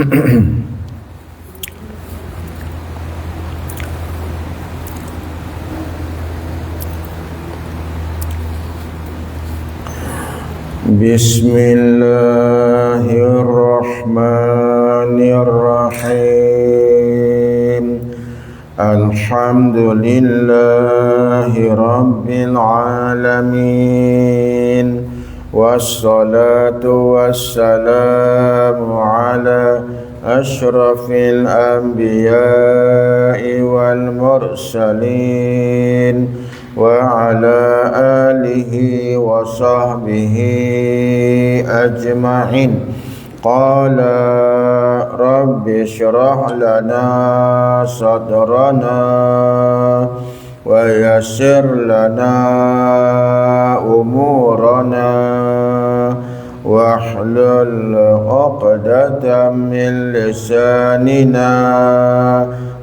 Bismillahirrahmanirrahim. Alhamdulillahi rabbil alamin. Wassalatu wassalamu ala ashrafil anbiya'i wal mursalin wa ala alihi wa sahbihi ajma'in. Qala rabbi shrah lana sadrana wa yassir lana umurana wahlul 'uqdatam min lisanina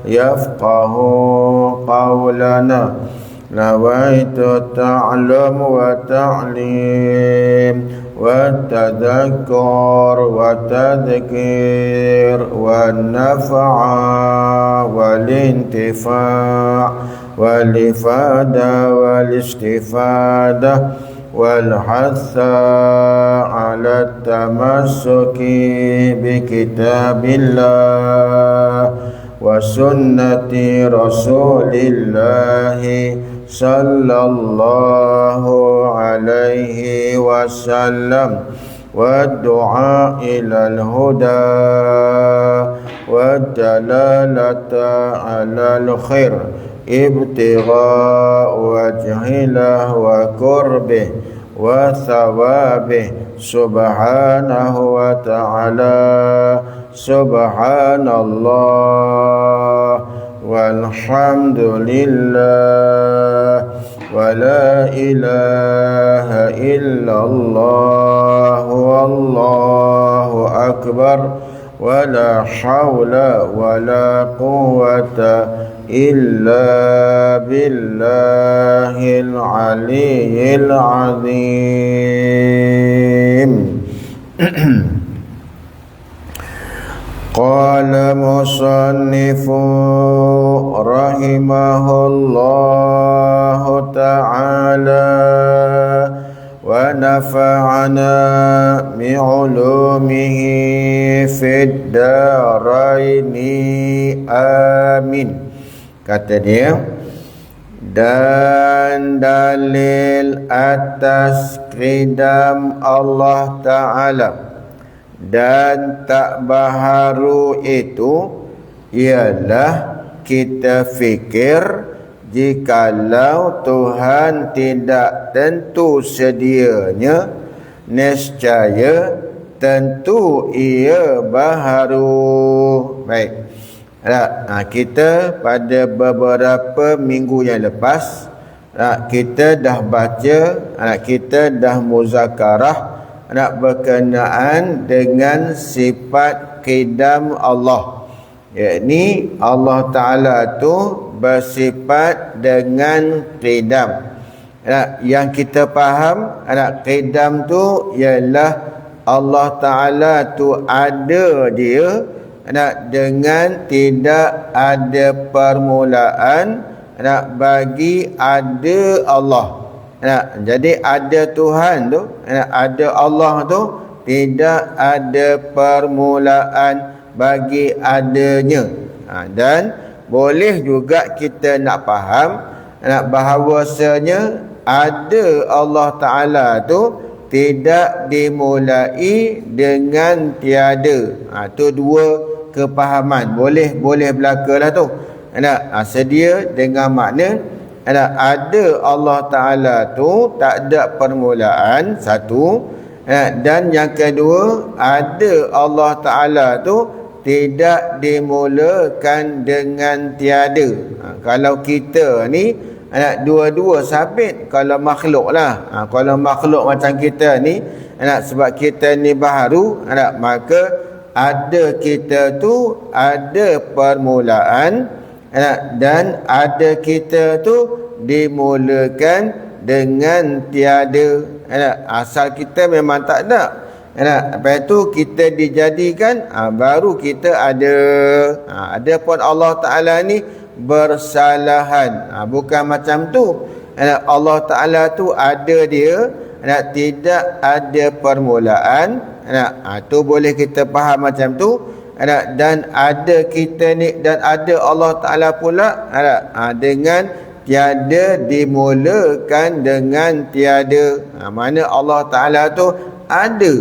yafqahu qawlana. Nawaitu ta'lam wa ta'lim wa tadhakkur wa tadhkir wa nafa'a wal intifa' wal ifada wal istifadah wal hatha ala tamassuki bi kitabillah wa sunnati rasulillahi sallallahu alaihi wasallam wa du'a ilal huda wa dalalata alal khair ibtigha wajhilah wa qurbih wa thawabih subhanahu wa ta'ala. Subhanallah walhamdulillah wa la ilaha illallah wallahu akbar wa la hawla wa la quwwata illa billahil aliyyil azim. Qala musannifu rahimahullahu ta'ala wa nafa'ana bi'ulumihi fid daraini amin. Kata dia, dan dalil atas qidam Allah Ta'ala dan tak baharu itu ialah kita fikir jikalau Tuhan tidak tentu sedianya, nescaya tentu ia baharu. Baik. Kita pada beberapa minggu yang lepas kita dah baca, kita dah muzakarah berkenaan dengan sifat qidam Allah, yakni Allah Ta'ala tu bersifat dengan qidam. Yang kita faham qidam tu ialah Allah Ta'ala tu ada dia dengan tidak ada permulaan bagi ada Allah. Jadi ada Tuhan tu, ada Allah tu, tidak ada permulaan bagi adanya. Dan boleh juga kita nak faham bahawasanya ada Allah Ta'ala tu tidak dimulai dengan tiada. Tu dua kepahaman. Boleh belaka lah tu. Sedia dengan makna ada Allah Ta'ala tu tak ada permulaan, satu. Dan yang kedua, ada Allah Ta'ala tu tidak dimulakan dengan tiada. Kalau kita ni dua-dua sabit kalau makhluk lah. Kalau makhluk macam kita ni, sebab kita ni baharu, maka ada kita tu ada permulaan, dan ada kita tu dimulakan dengan tiada. Asal kita memang tak ada. Lepas tu kita dijadikan, baru kita ada. Adapun Allah Ta'ala ni bersalahan, bukan macam tu. Allah Ta'ala tu ada dia, tidak ada permulaan. Tu boleh kita faham macam tu. Dan ada kita ni, dan ada Allah Ta'ala pula dengan tiada dimulakan dengan tiada. Mana Allah Ta'ala tu ada,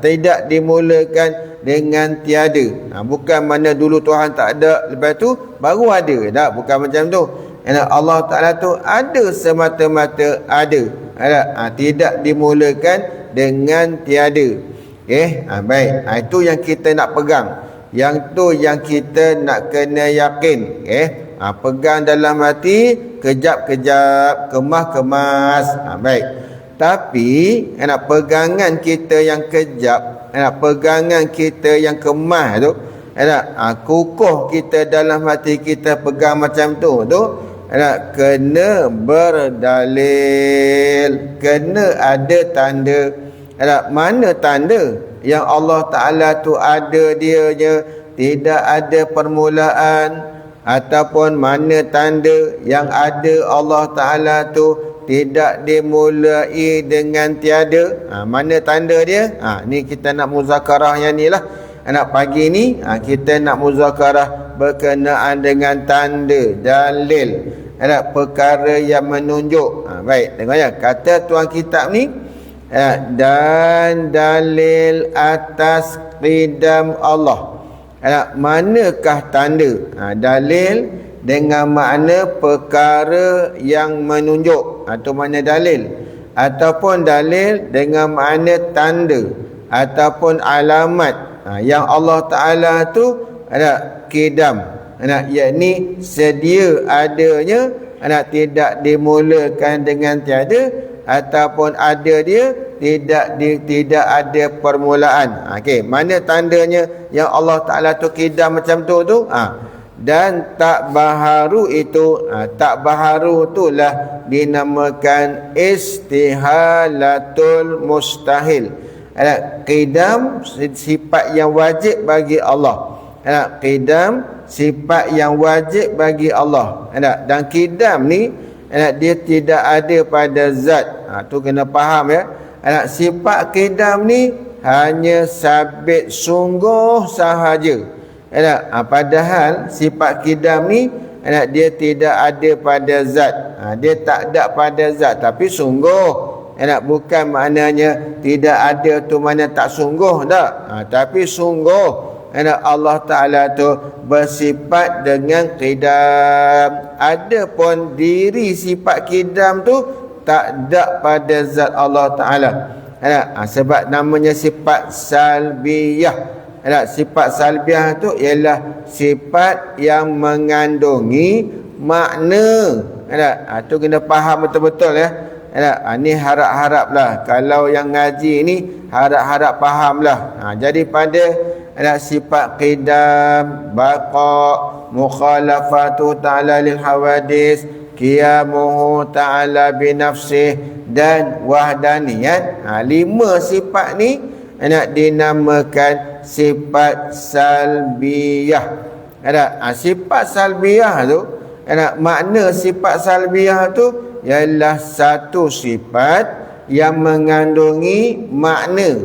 tidak dimulakan dengan tiada. Bukan mana dulu Tuhan tak ada, lepas tu baru ada. Tak, bukan macam tu. Allah Ta'ala tu ada semata-mata ada. Tidak dimulakan dengan tiada. Baik. Itu yang kita nak pegang. Yang tu yang kita nak kena yakin. Pegang dalam hati, kejap-kejap, kemas-kemas. Baik. Tapi pegangan kita yang kejap, pegangan kita yang kemas tu, kukuh kita dalam hati kita pegang macam tu kena berdalil, kena ada tanda. Mana tanda yang Allah Ta'ala tu ada dianya, tidak ada permulaan, ataupun mana tanda yang ada Allah Ta'ala tu tidak dimulai dengan tiada. Mana tanda dia? Ni kita nak muzakarah yang ni lah. Pagi ni kita nak muzakarah berkenaan dengan tanda, dalil, perkara yang menunjuk. Baik, tengok ya, kata tuan kitab ni, dan dalil atas qidam Allah. Manakah tanda? Dalil dengan makna perkara yang menunjuk, atau mana dalil, ataupun dalil dengan makna tanda ataupun alamat yang Allah Ta'ala tu qidam, yakni sedia adanya, tidak dimulakan dengan tiada, ataupun ada dia, tidak ada permulaan. Mana tandanya yang Allah Ta'ala tu qidam macam tu dan tak baharu itu, tak baharu itulah dinamakan istihalatul mustahil. Qidam sifat yang wajib bagi Allah. Qidam sifat yang wajib bagi Allah. Dan qidam ni dia tidak ada pada zat. Tu kena faham ya. Sifat qidam ni hanya sabit sungguh sahaja. Padahal sifat qidam ni dia tidak ada pada zat. Dia tak ada pada zat, tapi sungguh. Bukan maknanya tidak ada tu mana tak sungguh, tak. Tapi sungguh Allah Ta'ala tu bersifat dengan qidam. Adapun diri sifat qidam tu tak ada pada zat Allah Ta'ala. Sebab namanya sifat salbiyah. Sifat salbiyah tu ialah sifat yang mengandungi makna. Tu kena faham betul-betul ya. Ni harap-haraplah kalau yang ngaji ni harap-harap fahamlah. Jadi pada sifat qidam, baqa, mukhalafatu ta'ala lil hawadis, qiyamuhu ta'ala binafsih, dan wahdaniyat. 5 sifat ni dinamakan sifat salbiyah. Sifat salbiyah tu, makna sifat salbiyah tu ialah satu sifat yang mengandungi makna,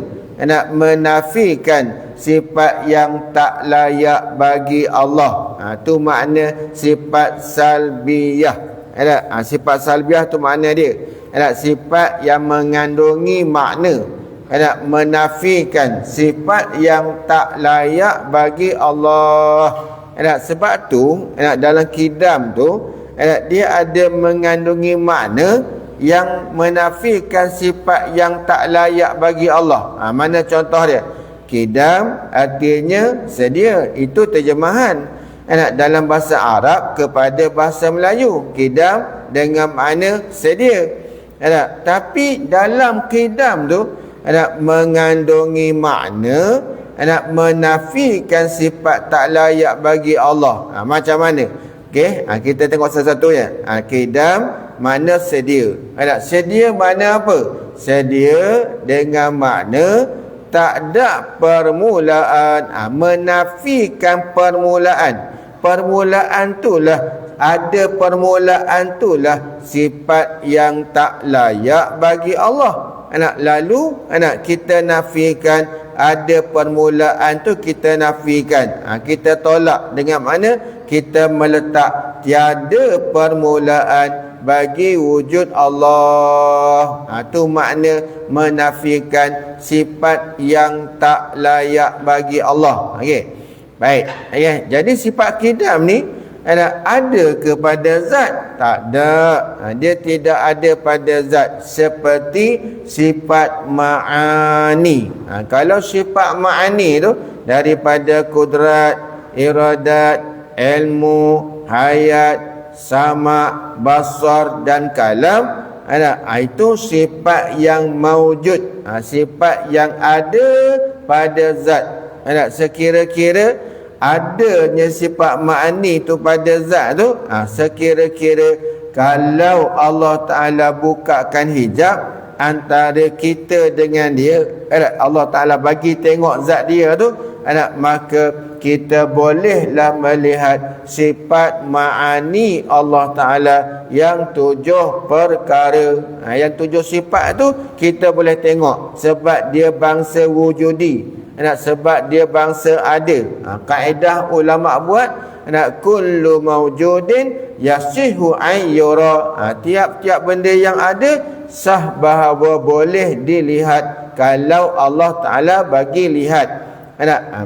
menafikan sifat yang tak layak bagi Allah. Tu makna sifat salbiyah. Sifat salbiyah tu makna dia, sifat yang mengandungi makna, menafikan sifat yang tak layak bagi Allah. Sebab tu dalam qidam tu dia ada mengandungi makna yang menafikan sifat yang tak layak bagi Allah. Mana contoh dia? Qidam artinya sedia. Itu terjemahan dalam bahasa Arab kepada bahasa Melayu. Qidam dengan makna sedia. Tapi dalam qidam tu mengandungi makna menafikan sifat tak layak bagi Allah. Macam mana? Kita tengok satu-satunya. Qidam makna sedia. Sedia makna apa? Sedia dengan makna tak ada permulaan. Menafikan permulaan. Permulaan itulah, ada permulaan itulah sifat yang tak layak bagi Allah. Lalu kita nafikan ada permulaan tu, kita nafikan. Kita tolak dengan mana? Kita meletak tiada permulaan bagi wujud Allah. Itu makna menafikan sifat yang tak layak bagi Allah. Okey. Baik. Okay. Jadi sifat qidam ni ada kepada zat? Tak ada. Dia tidak ada pada zat, seperti sifat ma'ani. Kalau sifat ma'ani tu daripada kudrat, iradat, ilmu, hayat, sama, basar dan kalam, itu sifat yang maujud, sifat yang ada pada zat. Sekira-kira adanya sifat ma'ani tu pada zat tu, sekira-kira kalau Allah Ta'ala bukakan hijab antara kita dengan dia, Allah Ta'ala bagi tengok zat dia tu, maka kita bolehlah melihat sifat ma'ani Allah Ta'ala yang 7 perkara. Yang 7 sifat tu kita boleh tengok, sebab dia bangsa wujudi, sebab dia bangsa ada. Kaedah ulama buat, kullu mawjudin yasihu an yura. Tiap-tiap benda yang ada sah bahawa boleh dilihat kalau Allah Ta'ala bagi lihat.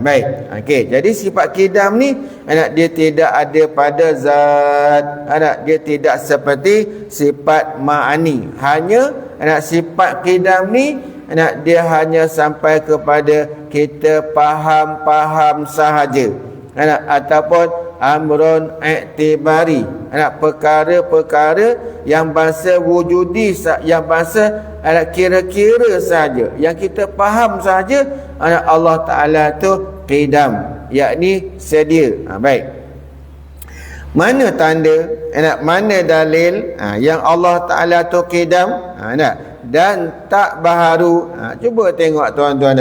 Baik. Okey, jadi sifat qidam ni dia tidak ada pada zat. Dia tidak seperti sifat ma'ani. Hanya sifat qidam ni dia hanya sampai kepada kita faham-faham sahaja, ataupun amrun i'tibari, perkara-perkara yang bangsa wujudi, yang bangsa kira-kira saja, yang kita faham saja. Allah Ta'ala tu qidam, yakni sedia. Baik. Mana tanda, mana dalil yang Allah Ta'ala tu qidam dan tak baharu? Cuba tengok tuan-tuan.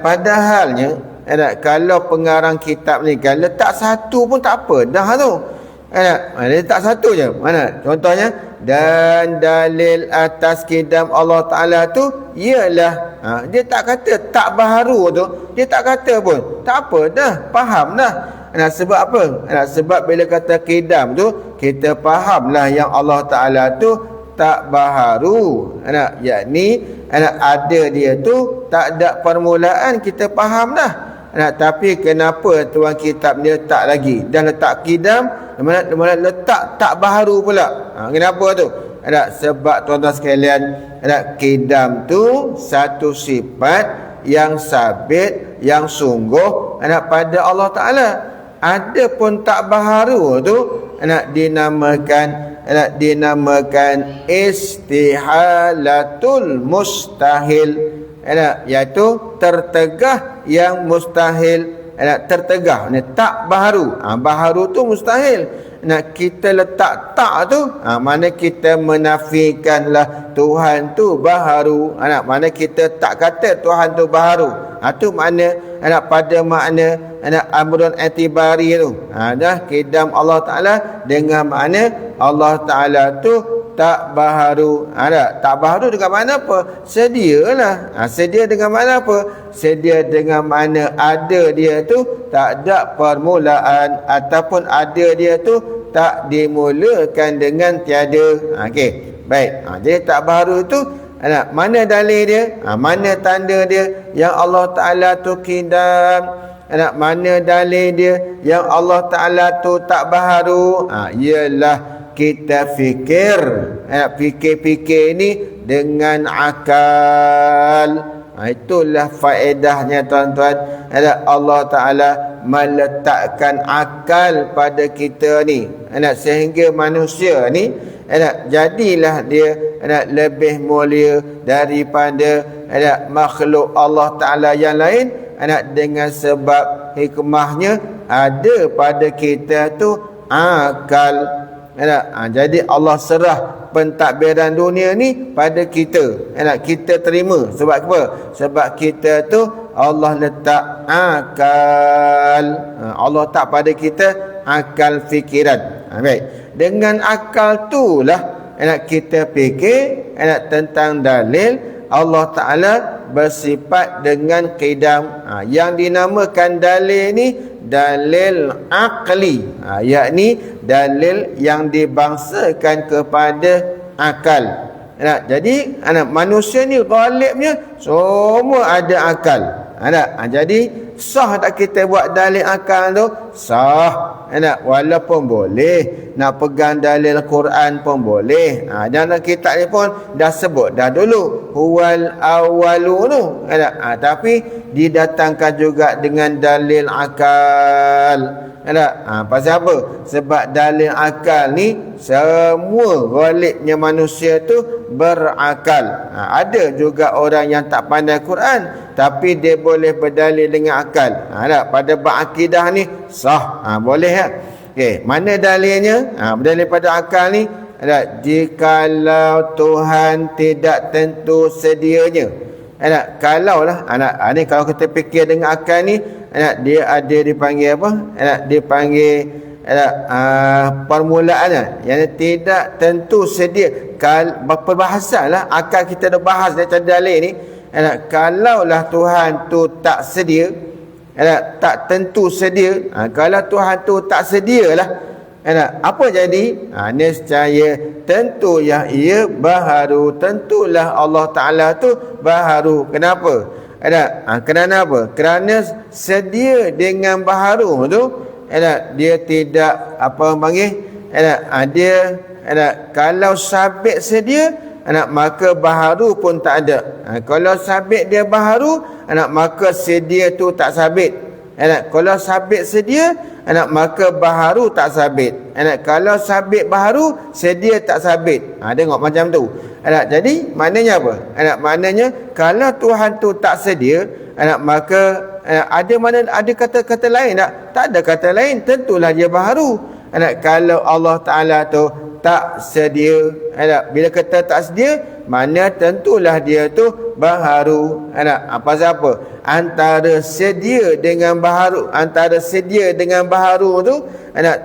Padahalnya kalau pengarang kitab ni kan letak satu pun tak apa dah tu. Letak satu je. Mana contohnya? Dan dalil atas qidam Allah Ta'ala tu ialah, dia tak kata tak baharu tu, dia tak kata pun tak apa dah, faham dah. Sebab apa? Sebab bila kata qidam tu, kita fahamlah yang Allah Ta'ala tu tak baharu, yakni ada dia tu tak ada permulaan, kita faham dah. Tapi kenapa tuan kitab ni letak lagi, dah letak qidam, mana letak tak baharu pula? Kenapa tu? Sebab tuan-tuan sekalian, qidam tu satu sifat yang sabit, yang sungguh pada Allah Ta'ala. Ada pun tak baharu tu dinamakan istihalatul mustahil, iaitu tertegah yang mustahil. Tertegah ni tak baharu. Baharu tu mustahil. Kita letak tak tu, mana kita menafikanlah Tuhan tu baharu. Mana kita tak kata Tuhan tu baharu. Tu makna pada makna amrun i'tibari tu. Dah qidam Allah Ta'ala dengan makna Allah Ta'ala tu tak baharu. Tak baharu dengan mana apa? Sedialah. Sedia dengan mana apa? Sedia dengan mana ada dia tu tak ada permulaan, ataupun ada dia tu tak dimulakan dengan tiada. Okey. Baik. Jadi tak baharu tu mana dalil dia? Mana tanda dia yang Allah Ta'ala tu qidam? Mana dalil dia yang Allah Ta'ala tu tak baharu? Ialah kita fikir, fikir-fikir ni dengan akal. Itulah faedahnya tuan-tuan. Allah Ta'ala meletakkan akal pada kita ni, sehingga manusia ni jadilah dia lebih mulia daripada makhluk Allah Ta'ala yang lain, dengan sebab hikmahnya ada pada kita tu akal. Jadi Allah serah pentadbiran dunia ni pada kita. Kita terima. Sebab apa? Sebab kita tu Allah letak akal. Allah tak pada kita akal fikiran. Baik. Dengan akal tu lah kita fikir tentang dalil Allah Ta'ala bersifat dengan qidam. Yang dinamakan dalil ni dalil akli, yakni dalil yang dibangsakan kepada akal. Jadi manusia ni ghalibnya semua ada akal. Jadi sah tak kita buat dalil akal tu? Sah. Walaupun boleh nak pegang dalil Quran pun boleh. Dalam kitab ni pun dah sebut dah dulu huwal awwalu tu. Tapi didatangkan juga dengan dalil akal. Pasal apa? Sebab dalil akal ni semua ghalibnya manusia tu berakal. Ada juga orang yang tak pandai Quran tapi dia boleh berdalil dengan akal. Pada bab akidah ni sah. Boleh ya. Okey, mana dalilnya? Berdalil pada akal ni jikalau Tuhan tidak tentu sedianya. Kalau lah ni kalau kita fikir dengan akal ni dia ada dipanggil apa? Dipanggil permulaannya yang tidak tentu sedia. Perbahasan lah akal kita dah bahas dalam dalil ni. Kalaulah Tuhan tu tak sedia, tak tentu sedia, kalau Tuhan tu tak sedialah, apa jadi? Nescaya tentu yang ia baharu. Tentulah Allah Ta'ala tu baharu. Kenapa? Kerana apa? Kerana sedia dengan baharu tu dia tidak apa panggil dia kalau sabit sedia maka baharu pun tak ada. Kalau sabit dia baharu maka sedia tu tak sabit. Kalau sabit sedia maka baharu tak sabit. Kalau sabit baharu sedia tak sabit. Tengok macam tu. Jadi maknanya apa? Maknanya kalau Tuhan tu tak sedia maka ada kata-kata lain tak? Tak ada kata lain, tentulah dia baharu. Kalau Allah Ta'ala tu tak sedia, bila kata tak sedia, mana tentulah dia tu baharu. Pasal apa? Antara sedia dengan baharu, antara sedia dengan baharu tu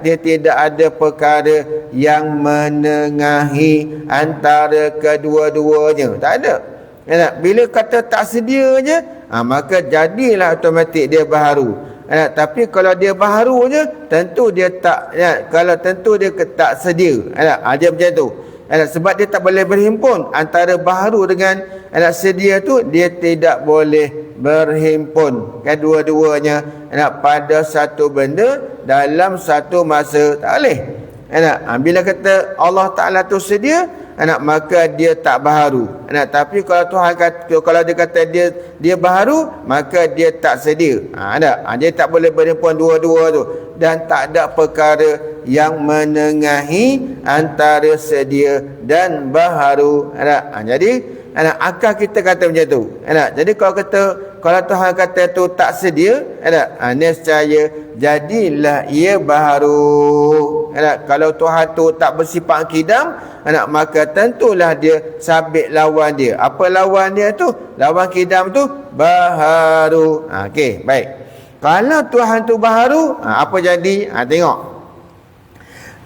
dia tidak ada perkara yang menengahi antara kedua-duanya. Tak ada. Bila kata tak sedia je, maka jadilah automatik dia baharu. Tapi kalau dia baharu je, tentu dia tak, kalau tentu dia tak sedia. Dia macam tu. Sebab dia tak boleh berhimpun antara baharu dengan sedia tu, dia tidak boleh berhimpun kedua-duanya pada satu benda dalam satu masa. Tak boleh. Bila kata Allah Ta'ala tu sedia, maka dia tak baharu. Tapi kalau Tuhan kata, kalau dia kata dia baharu, maka dia tak sedia. Dia tak boleh berhimpun dua-dua tu. Dan tak ada perkara yang menengahi antara sedia dan baharu. Jadi akal kita kata macam tu. Jadi kalau Tuhan kata tu tak sedia, nescaya jadilah ia baharu. Kalau Tuhan tu tak bersifat qidam, maka tentulah dia sabit lawan dia. Apa lawan dia tu? Lawan qidam tu baharu. Okey, baik. Kalau Tuhan tu baharu, apa jadi? Tengok.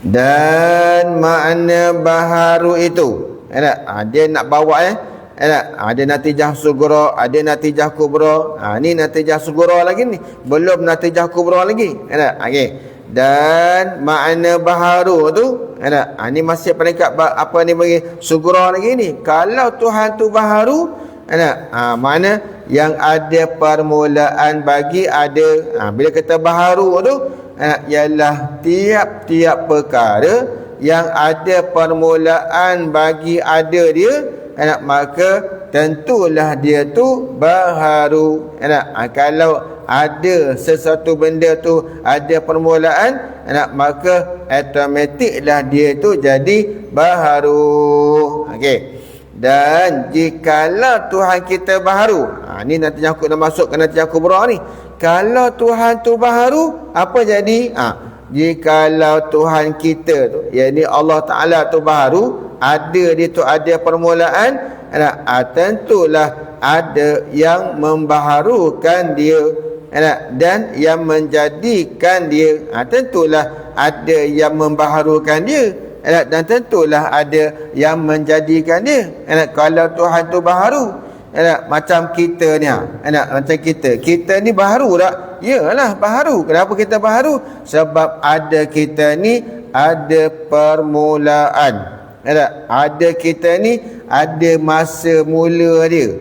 Dan makna baharu itu, dia nak bawa ada natijah sughra, ada natijah kubra. Ni natijah sughra lagi ni, belum natijah kubra lagi. Okey. Dan makna baharu tu, ni masih peringkat apa ni bagi sughra lagi ni. Kalau Tuhan tu baharu, mana yang ada permulaan bagi ada. Bila kata baharu tu, ialah tiap-tiap perkara yang ada permulaan bagi ada dia, maka tentulah dia tu baharu. Kalau ada sesuatu benda tu ada permulaan, maka automatiklah dia tu jadi baharu. Okey. Dan jikalau Tuhan kita baharu, ni nanti aku nak masuk ke nanti aku kubra ni. Kalau Tuhan tu baharu, apa jadi? jikalau Tuhan kita tu, yakni Allah Ta'ala tu baharu, ada dia tu ada permulaan, tentulah ada yang membaharukan dia, dan yang menjadikan dia, tentulah ada yang membaharukan dia, dan tentulah ada yang menjadikan dia. Kalau Tuhan tu baharu, macam kita ni, macam kita ni baharu tak? Yalah baharu. Kenapa kita baharu? Sebab ada kita ni ada permulaan. Ada kita ni ada masa mula dia.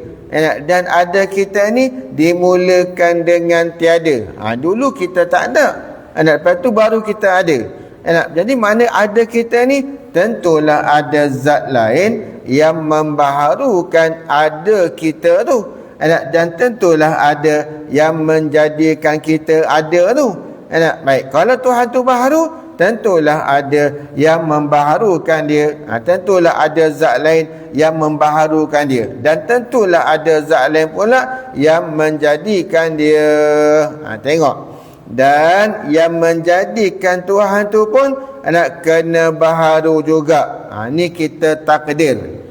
Dan ada kita ni dimulakan dengan tiada. Dulu kita tak ada. Lepas tu baru kita ada. Jadi mana ada kita ni, tentulah ada zat lain yang membaharukan ada kita tu, dan tentulah ada yang menjadikan kita ada tu. Baik, kalau Tuhan tu baharu, tentulah ada yang membaharukan dia, tentulah ada zat lain yang membaharukan dia, dan tentulah ada zat lain pula yang menjadikan dia. Tengok, dan yang menjadikan Tuhan tu pun kena baharu juga. Ni kita takdir.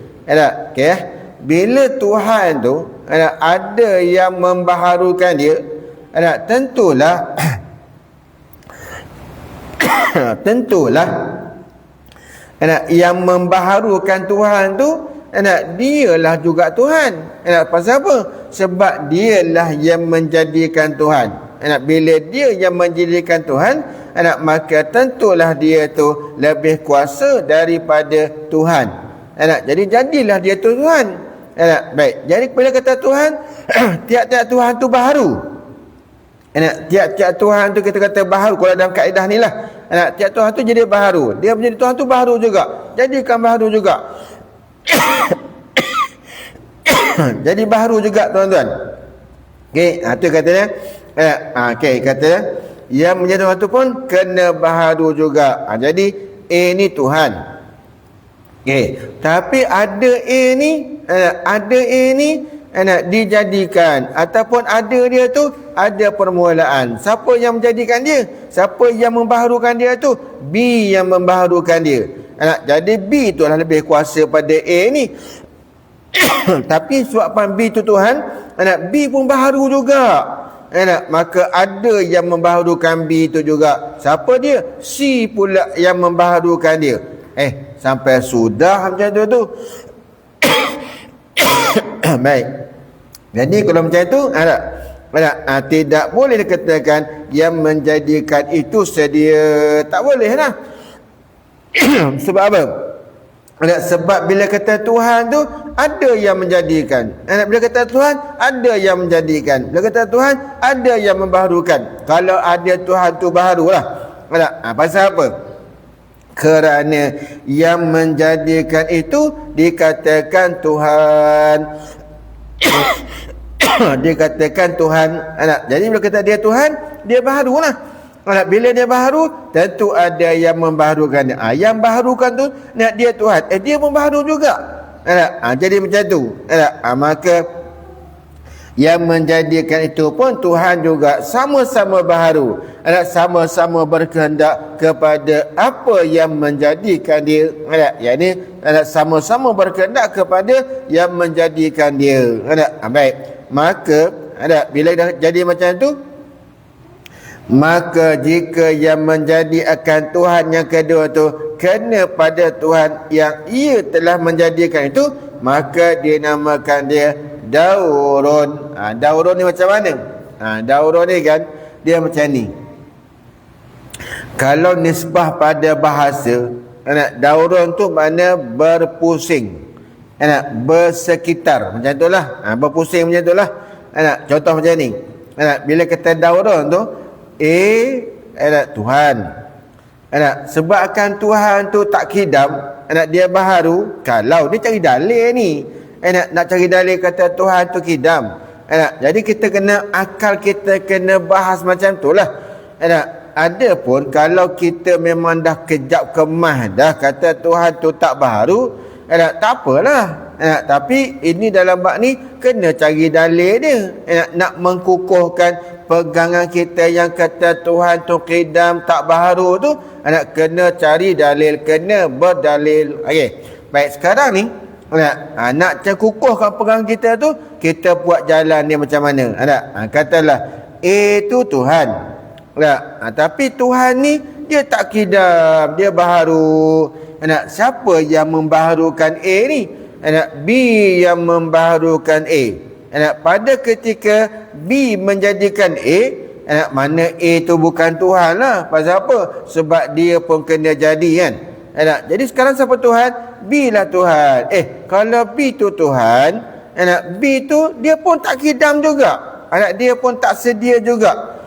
Okay? Bila Tuhan tu ada yang membaharukan dia, tentulah tentulah yang membaharukan Tuhan tu, dialah juga Tuhan. Pasal apa? Sebab dialah yang menjadikan Tuhan. Bila dia yang menjadikan Tuhan, maka tentulah dia tu lebih kuasa daripada Tuhan. Jadi jadilah dia tu Tuhan. Baik, jadi bila kata Tuhan, tiap-tiap Tuhan tu baharu. Tiap-tiap Tuhan tu kita kata baharu. Kalau dalam kaedah ni lah, tiap Tuhan tu jadi baharu. Dia menjadi Tuhan tu baharu juga, jadikan baharu juga. Jadi baharu juga tuan-tuan. Okey, tu katanya. Okey, kata yang menjadi Tuhan tu pun kena baharu juga. Jadi ni Tuhan. Okey, tapi ada ni, dijadikan, ataupun ada dia tu ada permulaan. Siapa yang menjadikan dia? Siapa yang membaharukan dia tu? B yang membaharukan dia. Jadi B tu lah lebih kuasa pada A ni. Tapi sebabkan B tu Tuhan, B pun baharu juga. Maka ada yang membaharukan B tu juga. Siapa dia? C pula yang membaharukan dia. Sampai sudah macam tu. Baik. Jadi kalau macam tu, tidak boleh dikatakan yang menjadikan itu sedia. Tak boleh lah. Sebab apa? Sebab bila kata Tuhan tu ada yang menjadikan. Bila kata Tuhan ada yang menjadikan. Bila kata Tuhan ada yang membaharukan. Kalau ada Tuhan tu baharulah. Pasal apa? Kerana yang menjadikan itu dikatakan Tuhan. Dikatakan Tuhan. Jadi bila kata dia Tuhan, dia baharulah. Bila dia baharu, tentu ada yang membaharukan dia. Yang baharukan tu dia Tuhan, dia membaharu juga. Jadi macam tu. Maka yang menjadikan itu pun Tuhan juga sama-sama baharu. Sama-sama berkehendak kepada apa yang menjadikan dia. Yang ni sama-sama berkehendak kepada yang menjadikan dia. Baik. Maka bila dah jadi macam tu, maka jika yang menjadi akan Tuhan yang kedua tu kena pada Tuhan yang ia telah menjadikan itu, maka dinamakan dia daurun. Daurun ni macam mana? Daurun ni kan dia macam ni. Kalau nisbah pada bahasa, daurun tu makna berpusing, bersekitar, macam tu lah. Berpusing macam tu lah. Contoh macam ni. Bila kata daurun tu, Tuhan. Sebabkan Tuhan tu tak kidam, dia baharu. Kalau dia cari dalil ni, nak cari dalil kata Tuhan tu kidam, jadi kita kena, akal kita kena bahas macam tu lah. Ada pun kalau kita memang dah kejap kemah dah kata Tuhan tu tak baharu, Tak apalah. Tapi ini dalam bab ni kena cari dalil dia. Nak mengkukuhkan pegangan kita yang kata Tuhan tu qidam tak baharu tu, kena cari dalil, kena berdalil. Okey. Baik, sekarang ni nak kukuhkan pegangan kita tu, kita buat jalan dia macam mana? Katalah A tu Tuhan. Tapi Tuhan ni dia tak qidam, dia baharu. Siapa yang membaharukan A ni? B yang membaharukan A. Pada ketika B menjadikan A, mana A tu bukan Tuhan lah. Pasal apa? Sebab dia pun kena jadi kan. Jadi sekarang siapa Tuhan? B lah Tuhan. Kalau B tu Tuhan, B tu dia pun tak qidam juga. Dia pun tak sedia juga.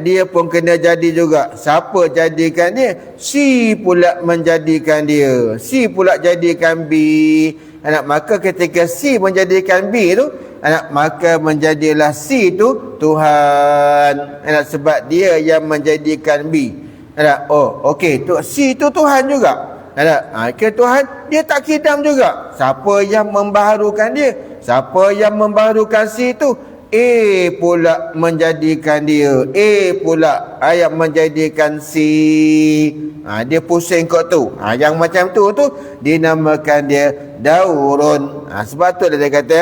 Dia pun kena jadi juga. Siapa jadikan dia? C pula menjadikan dia. C pula jadikan B. Maka ketika C menjadikan B tu, maka menjadilah C tu Tuhan. Sebab dia yang menjadikan B. Okey, C tu Tuhan juga. Ke Tuhan dia tak qidam juga. Siapa yang membaharukan dia? Siapa yang membaharukan C tu? A pula menjadikan dia. A pula yang menjadikan C. Dia pusing kot tu. Yang macam tu dinamakan dia daurun. Sebab tu dia kata,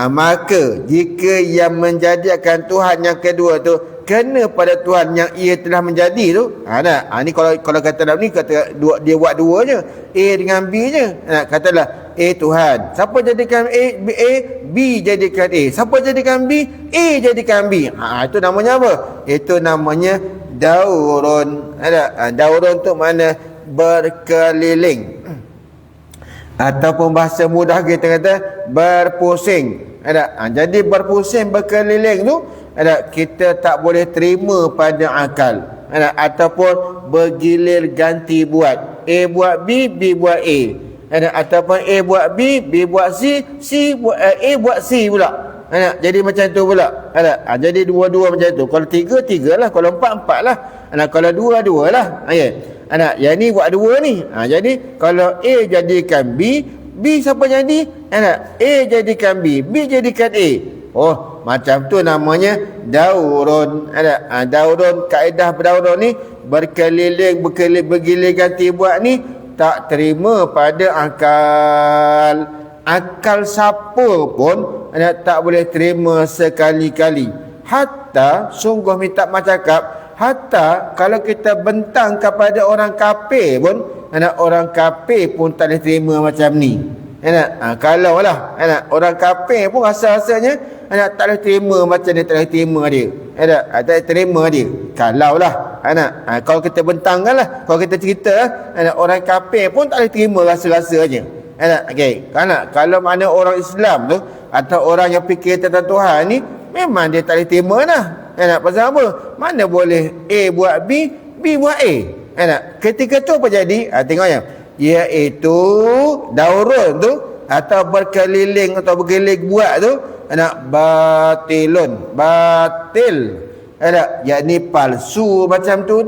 maka jika yang menjadikan Tuhan yang kedua tu kena pada Tuhan yang ia telah menjadi tu, ni kalau kata dalam ni kata dia buat dua je, A dengan B je. Katalah A Tuhan. Siapa jadikan A? B jadikan A. Siapa jadikan B? A jadikan B. Itu namanya apa? Itu namanya daurun. Daurun tu mana berkeliling. Ataupun bahasa mudah kita kata berpusing. Jadi berpusing, berkeliling tu kita tak boleh terima pada akal. Ataupun bergilir ganti buat. A buat B, B buat A. Ataupun A buat B, B buat C, C buat A buat C pula. Jadi macam tu pula. Jadi dua-dua macam tu. Kalau tiga lah. Kalau empat lah. Kalau dua lah. Yang ni buat dua ni. Jadi kalau A jadikan B, B siapa jadi? A jadikan B, B jadikan A. Macam tu namanya daurun. Daurun, kaedah berdaurun ni berkeliling, bergilir ganti buat ni tak terima pada akal. Akal siapa pun tak boleh terima sekali-kali. Hatta, sungguh minta maaf cakap, hatta kalau kita bentang kepada orang kafir pun, orang kafir pun tak boleh terima macam ni. Kalau lah orang kafir pun rasa-rasanya tak boleh terima macam ni, tak boleh terima dia. Tak boleh terima dia. Kalau lah kalau kita bentangkan lah, kalau kita cerita orang kafir pun tak boleh terima rasa-rasanya. Okey, kalau mana orang Islam tu atau orang yang fikir tentang Tuhan ni, memang dia tak boleh terima lah. Pasal apa? Mana boleh A buat B, B buat A. Ketika tu apa jadi? Tengok ya. Iaitu daurun tu atau berkeliling atau bergelik buat tu batilun, batil. Yakni palsu macam tu.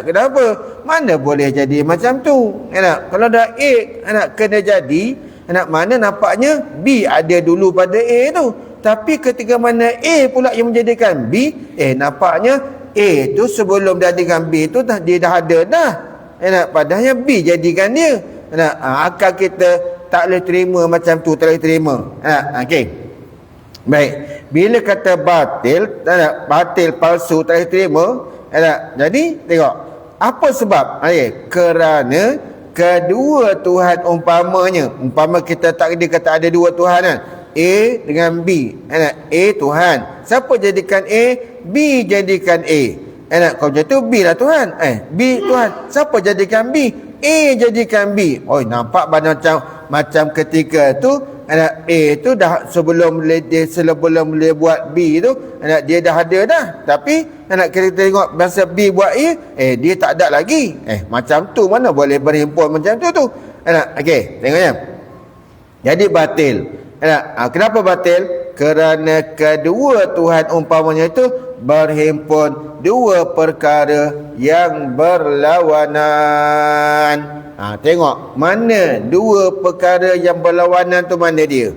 Kenapa? Mana boleh jadi macam tu? Kalau dah A kena jadi, mana nampaknya B ada dulu pada A tu. Tapi ketika mana A pula yang menjadikan B, nampaknya A tu sebelum dia jadikan B tu dia dah ada dah. Padahalnya B jadikan dia. Akal kita tak boleh terima macam tu, tak boleh terima. Okey. Baik. Bila kata batil, batil, palsu, tak boleh terima. Jadi tengok. Apa sebab? Kerana kedua Tuhan umpama kita tak dia kata ada dua Tuhan kan? A dengan B. A Tuhan. Siapa jadikan A? B jadikan A. Kalau macam tu B lah Tuhan. B Tuhan. Siapa jadikan B? A jadikan B. Nampak macam ketika tu A tu dah sebelum boleh buat B tu dia dah ada dah. Tapi kita tengok masa B buat A, dia tak ada lagi. Macam tu mana boleh berhimpun macam tu. Okey, tengok ya. Jadi batil. Kenapa batil? Kerana kedua Tuhan umpamanya itu berhimpun dua perkara yang berlawanan. Tengok mana dua perkara yang berlawanan tu, mana dia.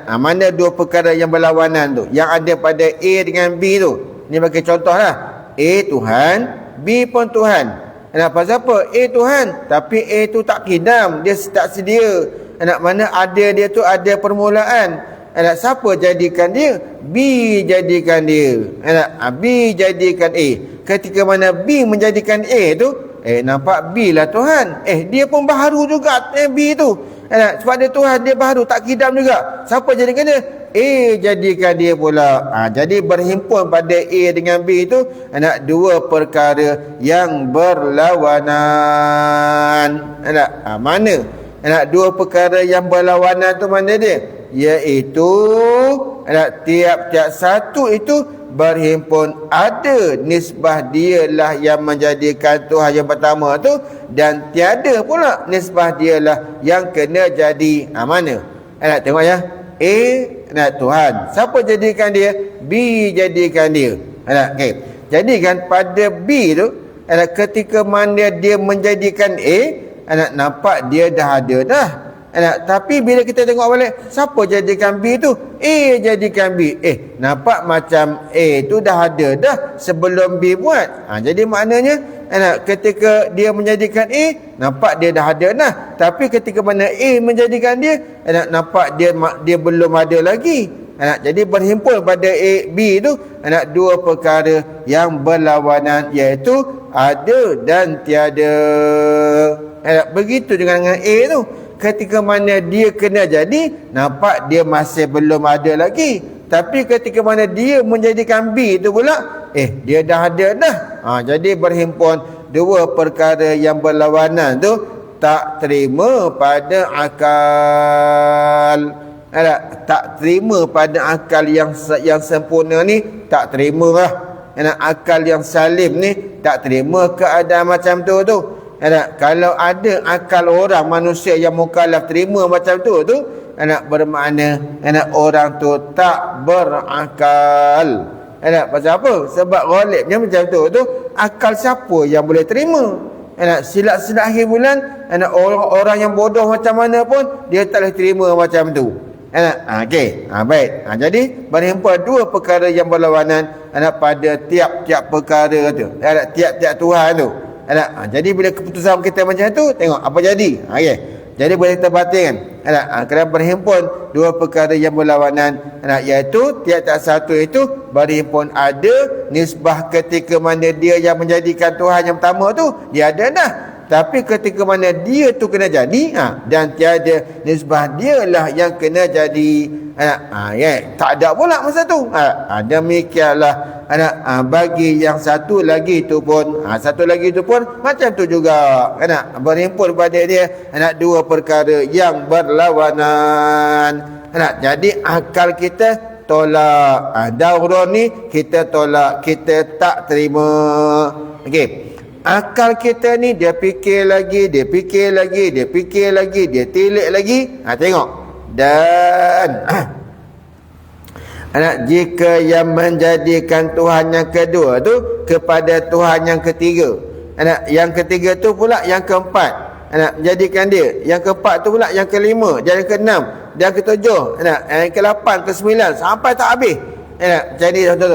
Mana dua perkara yang berlawanan tu, yang ada pada A dengan B tu. Ni bagi contoh lah. A Tuhan, B pun Tuhan. Pasal apa? A Tuhan, tapi A tu tak kidam, dia tak sedia. Mana ada dia tu ada permulaan. Siapa jadikan dia? B jadikan dia. B jadikan A. Ketika mana B menjadikan A tu, nampak B lah Tuhan. Dia pun baharu juga, B tu. Sebab dia Tuhan, dia baharu, tak kidam juga. Siapa jadikan dia? A jadikan dia pula. Jadi berhimpun pada A dengan B tu dua perkara yang berlawanan. Mana? Dua perkara yang berlawanan tu mana dia? Iaitu tiap-tiap satu itu berhimpun, ada nisbah dialah yang menjadikan Tuhan yang pertama tu, dan tiada pula nisbah dialah yang kena jadi. Mana? Tengok ya. A Tuhan, siapa jadikan dia? B jadikan dia. Okay. Jadi kan pada B tu, ketika mana dia menjadikan A, nampak dia dah ada dah. Tapi bila kita tengok balik, siapa jadikan B tu? A jadikan B. Nampak macam A tu dah ada dah sebelum B buat. Jadi maknanya ketika dia menjadikan A, nampak dia dah ada dah. Tapi ketika mana A menjadikan dia, nampak dia belum ada lagi. Jadi berhimpun pada A, B tu dua perkara yang berlawanan, iaitu ada dan tiada. Begitu dengan A tu. Ketika mana dia kena jadi, nampak dia masih belum ada lagi. Tapi ketika mana dia menjadikan B tu pula, dia dah ada dah. Jadi berhimpun dua perkara yang berlawanan tu tak terima pada akal. Tak terima pada akal yang sempurna ni, tak terima lah. Akal yang salim ni tak terima keadaan macam tu. Kalau ada akal orang manusia yang mukallaf terima macam tu bermakna orang tu tak berakal. Pasal apa? Sebab ghalibnya macam tu akal siapa yang boleh terima? Silat-silat akhir bulan, orang yang bodoh macam mana pun dia tak boleh terima macam tu. Okey. Baik. Jadi berhimpun dua perkara yang berlawanan pada tiap-tiap perkara tu. Tiap-tiap Tuhan tu. Jadi bila keputusan kita macam tu, tengok apa jadi. Okay. Jadi boleh kita batin kan. Kerana berhimpun dua perkara yang berlawanan, iaitu tiap-tiap satu itu berhimpun ada nisbah ketika mana dia yang menjadikan Tuhan yang pertama tu, dia ada dah. Tapi ketika mana dia tu kena jadi, dan tiada nisbah dialah yang kena jadi, tak ada pula masa tu. Demikianlah bagi yang satu lagi tu pun, macam tu juga. Berhimpun pada dia dua perkara yang berlawanan. Jadi akal kita tolak. Daurun ni kita tolak, kita tak terima. Okey. Akal kita ni dia fikir lagi, dia tilik lagi. Tengok. Dan jika yang menjadikan Tuhan yang kedua tu kepada Tuhan yang ketiga, yang ketiga tu pula yang keempat, menjadikan dia, yang keempat tu pula yang kelima, dan yang keenam, dan ketujuh, yang ke-8, ke-9 sampai tak habis. Jadi tu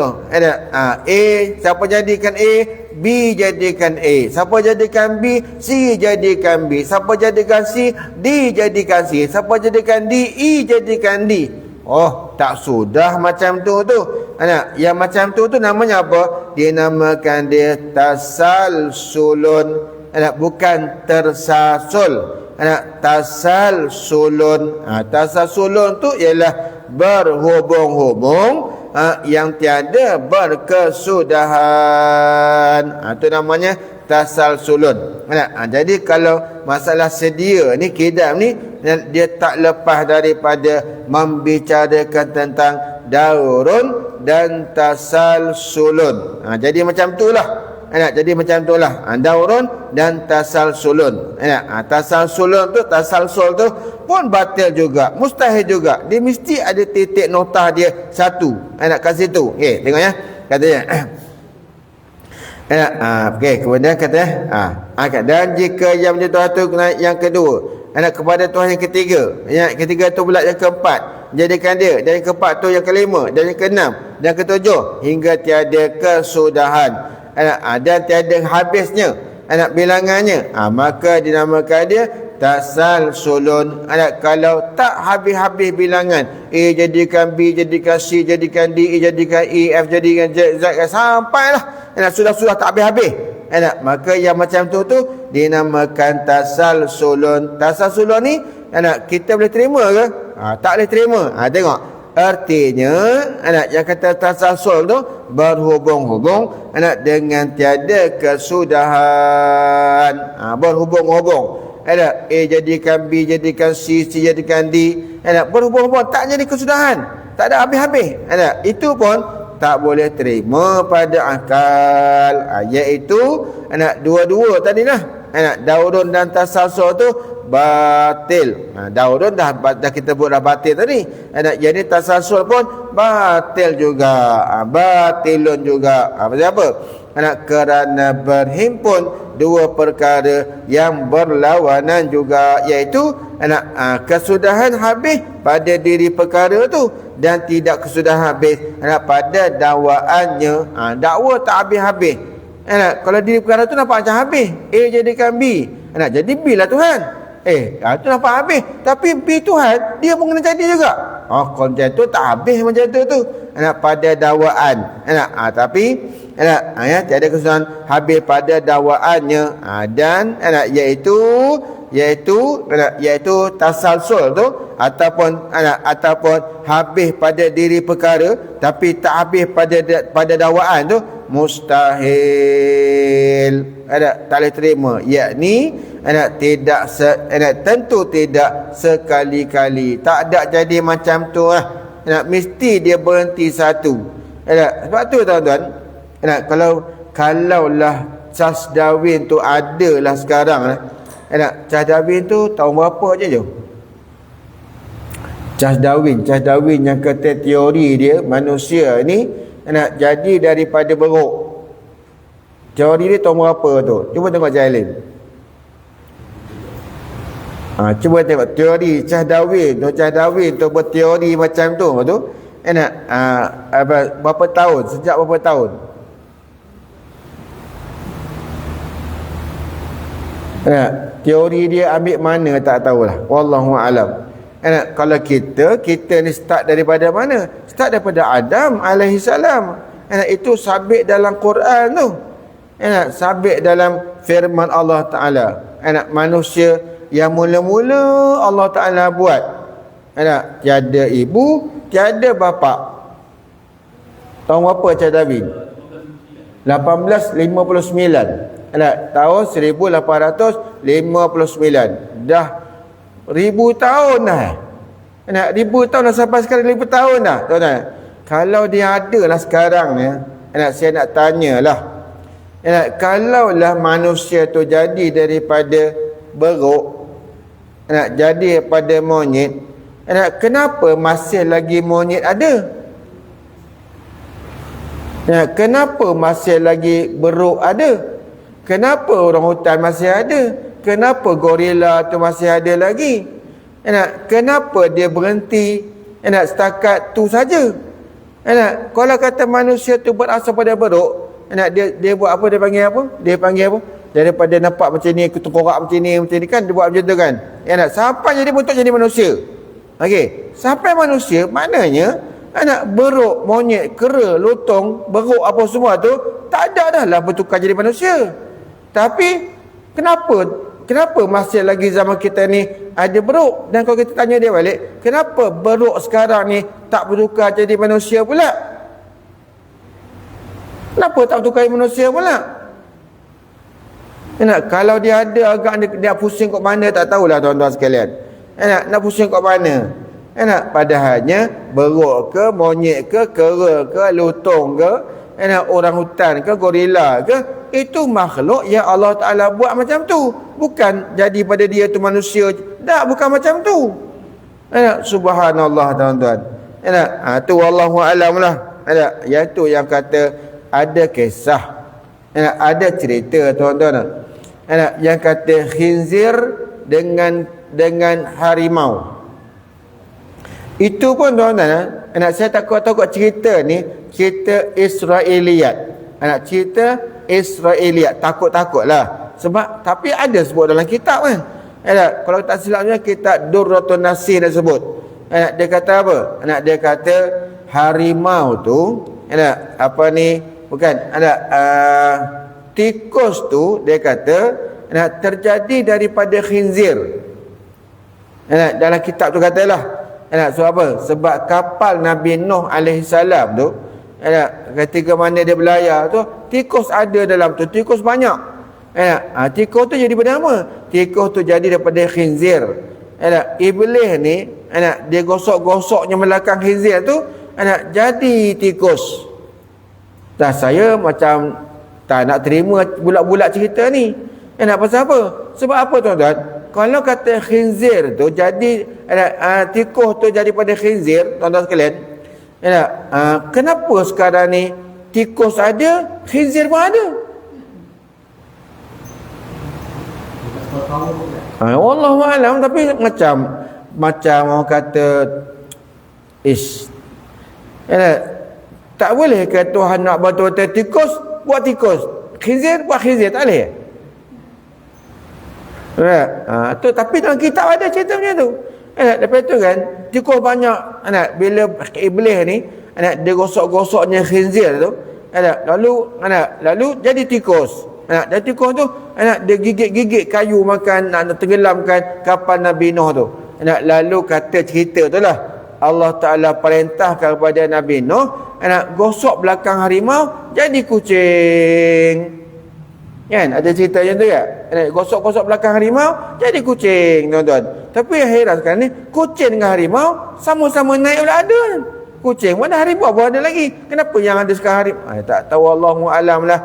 A, siapa jadikan A, B jadikan A. Siapa jadikan B, C jadikan B. Siapa jadikan C, D jadikan C. Siapa jadikan D, E jadikan D. Oh, tak sudah macam tu. Yang macam tu namanya apa? Dia namakan dia tasalsulun. Bukan tersasul. Tasalsulun. Tasalsulun tu ialah berhubung-hubung yang tiada berkesudahan. Itu namanya tasalsulun. Jadi kalau masalah sedia ni, kidam ni, dia tak lepas daripada membicarakan tentang daurun dan tasalsulun. Jadi macam itulah. Jadi macam itulah, daurun dan tasalsulun. Tasalsulun tu, tasalsul tu pun batil juga, mustahil juga. Dia mesti ada titik notah dia satu. Kat situ. Okey, tengok ya. Katanya Okey, kemudian kata dan jika yang menyentuh tu yang kedua, kepada Tuhan yang ketiga, yang ketiga tu pula yang keempat, jadikan dia, dan yang keempat tu yang kelima, dan yang keenam, dan yang ketujuh, hingga tiada kesudahan, dan tiada habisnya bilangannya, maka dinamakan dia tasalsulun. Kalau tak habis-habis bilangan, A jadikan B, jadikan C, jadikan D, E jadikan E, F jadikan Z, sampailah sudah tak habis-habis, maka yang macam tu dinamakan tasalsulun. Tasalsulun ni kita boleh terima ke? Tak boleh terima. Tengok artinya, yang kata tasalsul tu berhubung-hubung dengan tiada kesudahan. Berhubung-hubung. A jadikan B, jadikan C, C jadikan D. Berhubung-hubung, tak jadi kesudahan, tak ada habis-habis. Itu pun tak boleh terima pada akal. Iaitu dua-dua tadi lah. Daudun dan tasalsul tu batil. Daudun dah kita buat dah batil tadi. Jadi tasalsul pun batil juga. Batilun juga. Pasal apa? Kerana berhimpun dua perkara yang berlawanan juga, iaitu kesudahan habis pada diri perkara tu dan tidak kesudahan habis pada dakwaannya. Dakwa tak habis-habis. Kalau diri perkara tu nampak macam habis, A jadikan B, jadi B lah Tuhan. Tu nampak habis, tapi B Tuhan dia pun kena jadi juga. Kalau macam tu tak habis macam tu pada dakwaan. Tapi tiada kesudahan habis pada dakwaannya, dan iaitu tasalsul tu ataupun habis pada diri perkara tapi tak habis pada dakwaan tu mustahil. Tak boleh terima, yakni tentu tidak sekali-kali, tak ada jadi macam tu mesti dia berhenti satu. Sebab tu tuan-tuan, kalaulah Charles Darwin tu adalah sekarang, Charles Darwin tu tahun berapa je? Charles Darwin yang kata teori dia manusia ni jadi daripada beruk. Teori dia tahun berapa tu? Cuba tengok Jailin. Cuba tengok teori Charles Darwin tu berteori macam tu berapa tahun? Sejak berapa tahun? Teori dia ambil mana tak tahulah. Wallahu alam. Kalau kita ni start daripada mana? Start daripada Adam alaihi salam. Itu sabit dalam Quran tu. Sabit dalam firman Allah Taala. Manusia yang mula-mula Allah Taala buat, tiada ibu, tiada bapa. Tahun berapa Charles Darwin? 1859. Tahun 1859. Dah 1000 tahun dah. 1000 tahun dah, sampai sekarang 1000 tahun dah. Tuan-tuan, kalau dia ada lah sekarang ni, saya nak tanyalah, kalaulah manusia tu jadi daripada beruk, jadi daripada monyet, kenapa masih lagi monyet ada? Kenapa masih lagi beruk ada? Kenapa orang hutan masih ada? Kenapa gorila tu masih ada lagi? Kenapa dia berhenti setakat tu saja? Kalau kata manusia tu berasal pada beruk, dia buat apa? Dia panggil apa? Daripada nampak macam ni, tengkorak macam ni kan, dia buat macam tu kan? Sampai jadi bentuk jadi manusia. Okey, sampai manusia maknanya beruk, monyet, kera, lotong, beruk apa semua tu tak ada dah lah bertukar jadi manusia. Tapi kenapa masih lagi zaman kita ni ada beruk? Dan kalau kita tanya dia balik, kenapa beruk sekarang ni tak bertukar jadi manusia pula? Kenapa tak bertukar jadi manusia pula? Kalau dia ada agak dia pusing kat mana tak tahulah tuan-tuan sekalian. Nak pusing kat mana? Padahalnya beruk ke, monyet ke, kera ke, lotong ke, orang hutan ke, gorila ke, itu makhluk yang Allah Ta'ala buat macam tu. Bukan jadi pada dia tu manusia. Tak, bukan macam tu. Subhanallah tuan-tuan. Tu wallahu alam lah. Iaitu yang kata ada kisah Ada cerita tuan-tuan yang kata khinzir dengan harimau. Itu pun tuan-tuan, saya takut cerita ni cerita Israiliyat. Cerita Israiliyat, takutlah. Sebab tapi ada sebut dalam kitab kan. Kalau tak silapnya kitab Durratun Nasir dia sebut. Dia kata apa? Dia kata harimau tu tikus tu dia kata terjadi daripada khinzir. Dalam kitab tu katalah. Sebab apa? Sebab kapal Nabi Nuh alaihissalam tu ketika mana dia berlayar tu, tikus ada dalam tu, tikus banyak. Tikus tu jadi daripada apa? Tikus tu jadi daripada khinzir. Iblis ni dia gosok-gosoknya belakang khinzir tu, jadi tikus. Saya macam tak nak terima bulat-bulat cerita ni. Pasal apa? Sebab apa tuan-tuan? Kalau kata khinzir tu jadi tikus tu jadi pada khinzir, tuan-tuan sekalian, kenapa sekarang ni tikus ada, khinzir pun ada? Wallahualam, tapi macam orang kata tak boleh ke Tuhan nak betul-betul tikus buat tikus, khinzir buat khinzir, tak boleh. Tu tapi dalam kitab ada cerita macam tu. Lepas tu kan tikus banyak, bila iblis ni dia gosok-gosoknya khinzir tu, lalu jadi tikus. Dan tikus tu dia gigit-gigit kayu makan, nak tenggelamkan kapal Nabi Nuh tu. Lalu kata cerita tu lah, Allah Ta'ala perintahkan kepada Nabi Nuh gosok belakang harimau jadi kucing. Kan ada cerita macam tu ya, gosok-gosok belakang harimau jadi kucing, tuan-tuan. Tapi yang heran sekarang ni, kucing dengan harimau sama-sama naik pula ada. Kucing pun ada, harimau pun ada lagi. Kenapa yang ada sekarang harimau? Tak tahu, Allahu alam lah.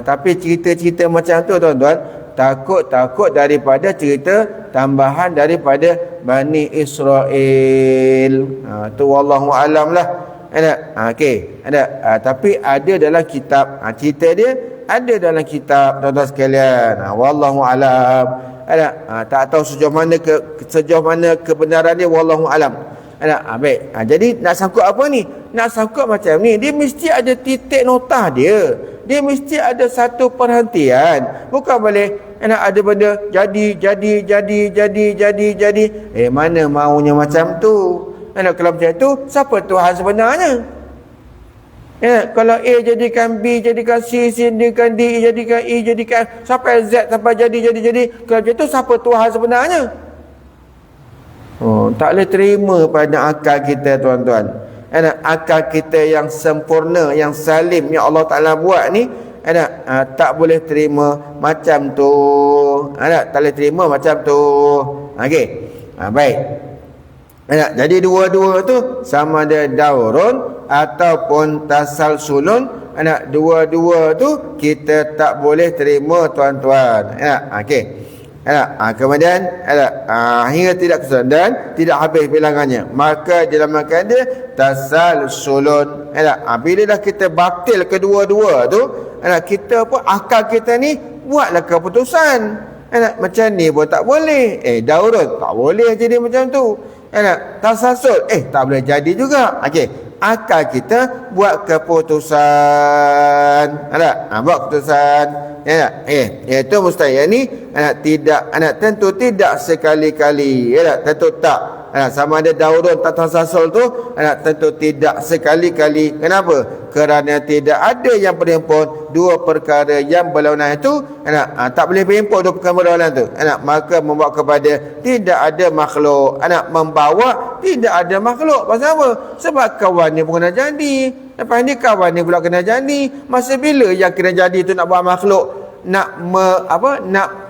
Tapi cerita-cerita macam tu tuan-tuan, takut daripada cerita tambahan daripada Bani Israel. Tu wallahu alam lah. Okey, tapi ada dalam kitab, cerita dia ada dalam kitab, tuan-tuan sekalian. Wallahu alam. Tak tahu sejauh mana kebenaran dia, wallahu alam. Baik. Jadi nak sangkut apa ni? Nak sangkut macam ni, dia mesti ada titik notah dia. Dia mesti ada satu perhentian. Bukan boleh ada benda jadi. Mana maunya macam tu? Kalau macam tu, siapa Tuhan sebenarnya? Kalau A jadikan B, jadikan C jadikan D, jadikan E, jadikan sampai Z, sampai jadi. Kalau macam tu, siapa Tuhan sebenarnya? Tak boleh terima pada akal kita, tuan-tuan. Akal kita yang sempurna, yang salim, yang Allah Ta'ala buat ni, tak boleh terima macam tu. Tak boleh terima macam tu. Okey. Baik. Jadi dua-dua tu sama ada daurun ataupun tasalsulun. Dua-dua tu kita tak boleh terima, tuan-tuan. Okey. Kemudian hingga tidak kesudahan dan tidak habis bilangannya, maka dinamakan dia tasalsulun. Bila dah kita batil kedua-dua tu, kita pun akal kita ni buatlah keputusan. Macam ni pun tak boleh. Daurun tak boleh jadi macam tu. Tasalsul tak boleh jadi juga. Okey, akal kita buat keputusan. Buat keputusan. Itu mustahil ni tidak, tentu tidak sekali-kali. Tentu tak. Sama ada daurun tak tasalsul tu, tentu tidak sekali-kali. Kenapa? Kerana tidak ada yang berhimpun dua perkara yang berlawanan itu. Tak boleh berhimpun dua perkara berlawanan tu. Maka membawa kepada tidak ada makhluk. Membawa tidak ada makhluk. Pasal apa? Sebab kawan ni pun kena jadi. Lepas ni kawan ni pula kena jadi. Masa bila yang kena jadi tu nak buat makhluk? Nak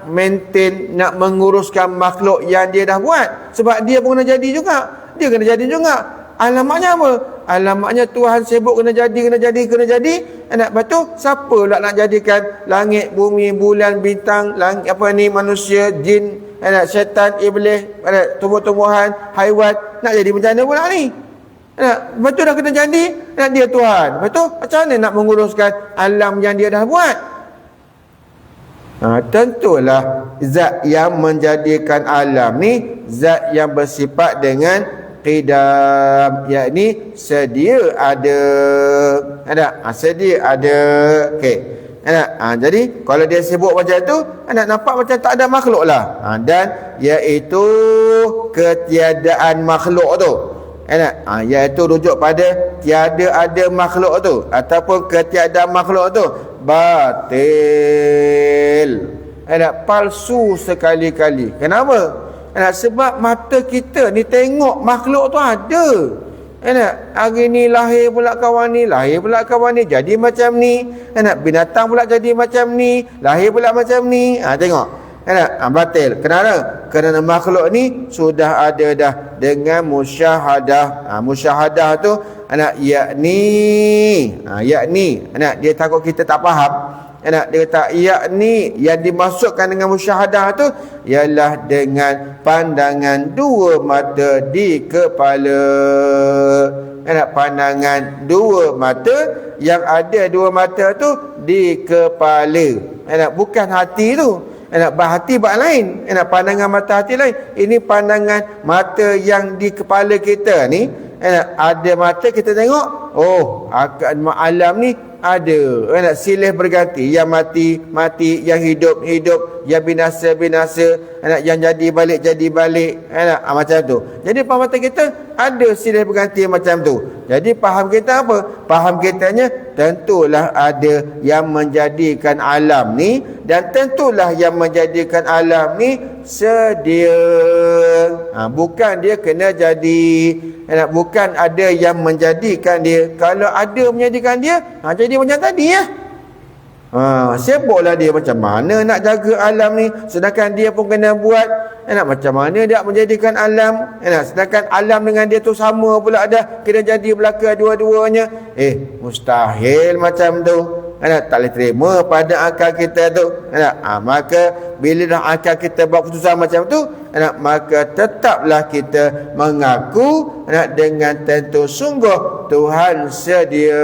maintain, nak menguruskan makhluk yang dia dah buat. Sebab dia pun kena jadi juga. Dia kena jadi juga. Alamatnya apa? Alamatnya Tuhan sibuk kena jadi. Lepas tu siapa pula nak jadikan langit, bumi, bulan, bintang, manusia, jin, syaitan, iblis, tumbuh-tumbuhan, haiwan, nak jadi macam mana pula ni? Betul dah kena jadi, dia Tuhan. Betul? Macam mana nak menguruskan alam yang dia dah buat? Tentulah zat yang menjadikan alam ni zat yang bersifat dengan qidam, yakni sedia ada. Sedia ada. Okey. Jadi kalau dia sibuk macam tu, nampak macam tak ada makhluk lah. Dan iaitu ketiadaan makhluk tu. Iaitu rujuk pada tiada ada makhluk tu ataupun ketiadaan makhluk tu batil. Palsu sekali-kali. Kenapa? Sebab mata kita ni tengok makhluk tu ada. Hari ni lahir pula kawan ni, lahir pula kawan ni, jadi macam ni. Binatang pula jadi macam ni, lahir pula macam ni. Tengok. Batil. Kenapa? Kerana makhluk ni sudah ada dah dengan musyahadah. Musyahadah tu yakni dia takut kita tak faham. Dia kata yakni yang dimasukkan dengan musyahadah tu ialah dengan pandangan dua mata di kepala. Pandangan dua mata, yang ada dua mata tu di kepala. Bukan hati tu. Hati buat lain. Pandangan mata hati lain. Ini pandangan mata yang di kepala kita ni. Ada mata kita tengok, oh, alam ni ada. Silih berganti. Yang mati, mati. Yang hidup, hidup. Yang binasa, binasa. Yang jadi balik. Macam tu. Jadi faham mata kita ada silih berganti macam tu. Jadi faham kita apa? Faham kitanya tentulah ada yang menjadikan alam ni, dan tentulah yang menjadikan alam ni sedia. Bukan dia kena jadi. Bukan ada yang menjadikan dia. Kalau ada menjadikan dia, jadi macam tadi ya. Sibuklah dia macam mana nak jaga alam ni, sedangkan dia pun kena buat. Macam mana dia menjadikan alam, sedangkan alam dengan dia tu sama pula dah, kena jadi belaka dua-duanya. Mustahil macam tu. Tak boleh terima pada akal kita tu. Maka bila dah akal kita buat keputusan macam tu, maka tetaplah kita mengaku dengan tentu sungguh Tuhan sedia.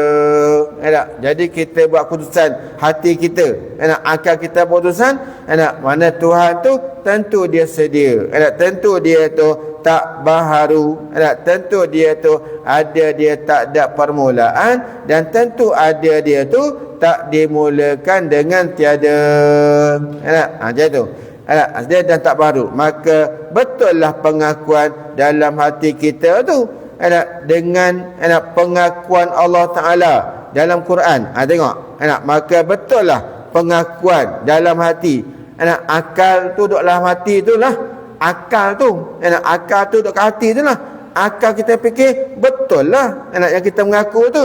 Jadi kita buat keputusan hati kita, akal kita buat keputusan, mana Tuhan tu tentu dia sedia. Tentu dia tu tak baharu. Tentu dia tu ada, dia tak ada permulaan, dan tentu ada dia tu tak dimulakan dengan tiada. Macam tu. Dia dan tak baru. Maka betullah pengakuan dalam hati kita tu dengan pengakuan Allah Ta'ala dalam Quran. Tengok. Maka betullah pengakuan dalam hati. Akal tu duduk dalam hati tu lah. Akal tu. Akal tu duduk kat hati tu lah. Akal kita fikir betul lah yang kita mengaku tu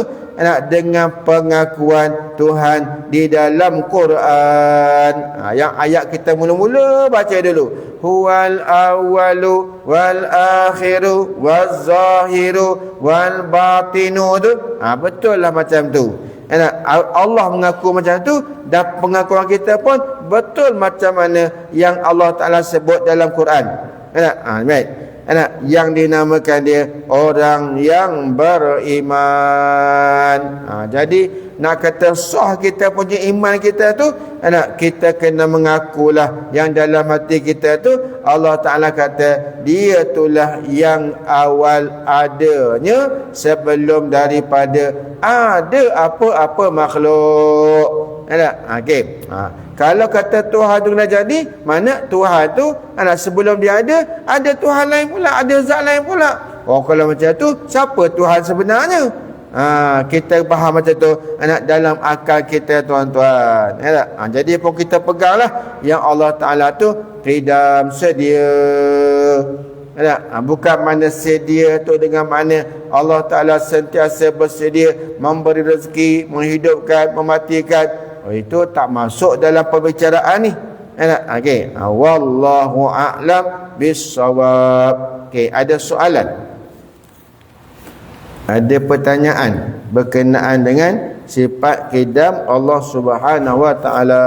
dengan pengakuan Tuhan di dalam Quran. Yang ayat kita mula-mula baca dulu, huwal awwalu wal akhiru waz zahiru wal batinu tu. Betul lah macam tu. Allah mengaku macam tu, dan pengakuan kita pun betul macam mana yang Allah Ta'ala sebut dalam Quran. Baik. Yang dinamakan dia orang yang beriman. Jadi nak kata sah kita punya iman kita tu, kita kena mengakulah yang dalam hati kita tu Allah Ta'ala kata dia itulah yang awal adanya sebelum daripada ada apa-apa makhluk. Okey. Kalau kata Tuhan tu nak jadi, mana Tuhan tu sebelum dia ada Tuhan lain pula, ada zat lain pula. Kalau macam tu, siapa Tuhan sebenarnya? Kita faham macam tu dalam akal kita, tuan-tuan. Jadi pun kita peganglah yang Allah Ta'ala tu qidam, sedia. Bukan mana sedia tu dengan mana Allah Ta'ala sentiasa bersedia memberi rezeki, menghidupkan, mematikan. Itu tak masuk dalam pembicaraan ni. Okey. Wallahu a'lam bissawab. Okey, ada soalan? Ada pertanyaan berkenaan dengan sifat qidam Allah Subhanahu wa taala?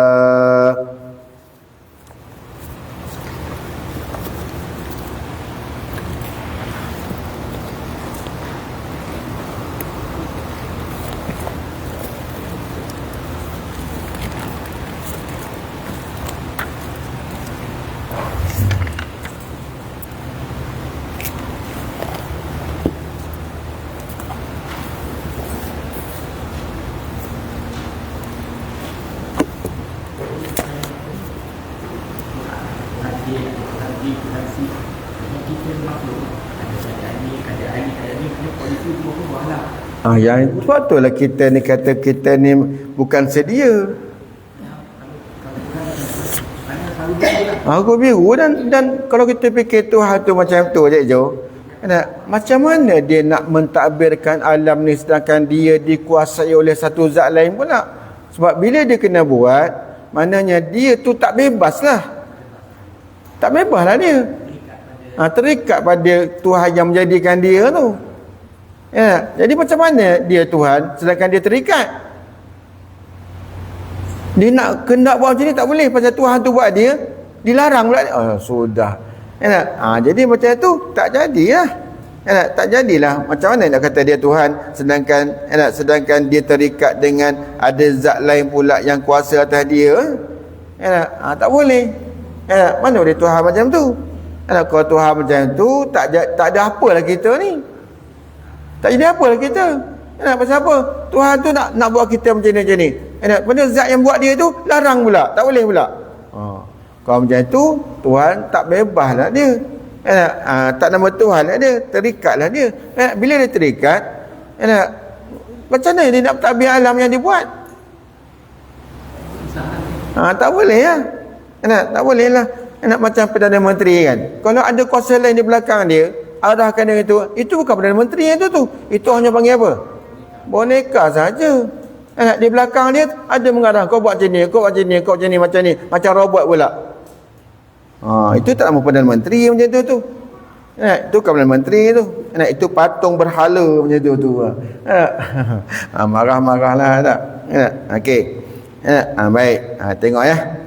Yang patutlah kita ni kata kita ni bukan sedia. Aku biru dan kalau kita fikir Tuhan tu macam tu je Jo. Macam mana dia nak mentadbirkan alam ni sedangkan dia dikuasai oleh satu zat lain pula? Sebab bila dia kena buat, maknanya dia tu tak bebas lah. Tak bebas lah dia. Terikat pada Tuhan yang menjadikan dia tu. Jadi macam mana dia Tuhan sedangkan dia terikat? Dia nak kena buat macam ni tak boleh pasal Tuhan tu buat dia, dilarang pula. Sudah. Jadi macam tu tak jadilah. Tak jadilah. Macam mana nak kata dia Tuhan sedangkan dia terikat dengan ada zat lain pula yang kuasa atas dia? Tak boleh. Mana boleh Tuhan macam tu? Kalau Tuhan macam tu tak ada apalah kita ni. Tak jadi apalah kita. Pasal apa? Tuhan tu nak buat kita macam ni. Benda zat yang buat dia tu larang pula, tak boleh pula. Kalau macam tu Tuhan tak bebas lah dia. Tak nama Tuhan lah dia, terikatlah dia. Bila dia terikat, macam mana dia nak mentadbir alam yang dia buat? Tak boleh lah. Tak boleh lah. Macam Perdana Menteri kan. Kalau ada kuasa lain di belakang dia, arahkan dia itu bukan Perdana Menteri yang tu. Itu hanya panggil apa? Boneka saja. Di belakang dia ada mengarah, kau buat macam ni, kau buat macam ni, kau macam ni, macam robot pula. Itu tak nama Perdana Menteri macam tu. Itu bukan Perdana Menteri tu. Itu patung berhala macam tu. Marah-marahlah tak. Okey. Baik. Tengok ya.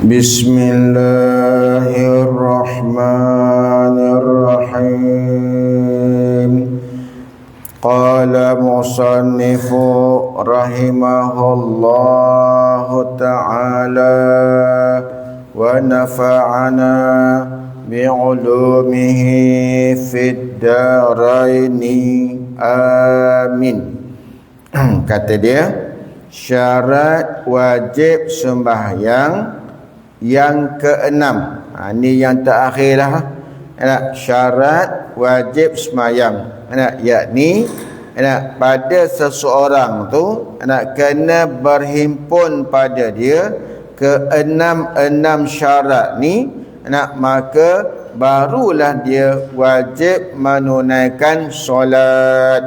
Bismillahirrahmanirrahim. Qala musannifu rahimahullahu ta'ala wa nafa'ana bi'ulumihi fid daraini amin. Kata dia, syarat wajib sembahyang yang keenam. Ini yang terakhir lah. Syarat wajib sembahyang, yakni pada seseorang tu kena berhimpun pada dia keenam syarat ni, maka barulah dia wajib menunaikan solat.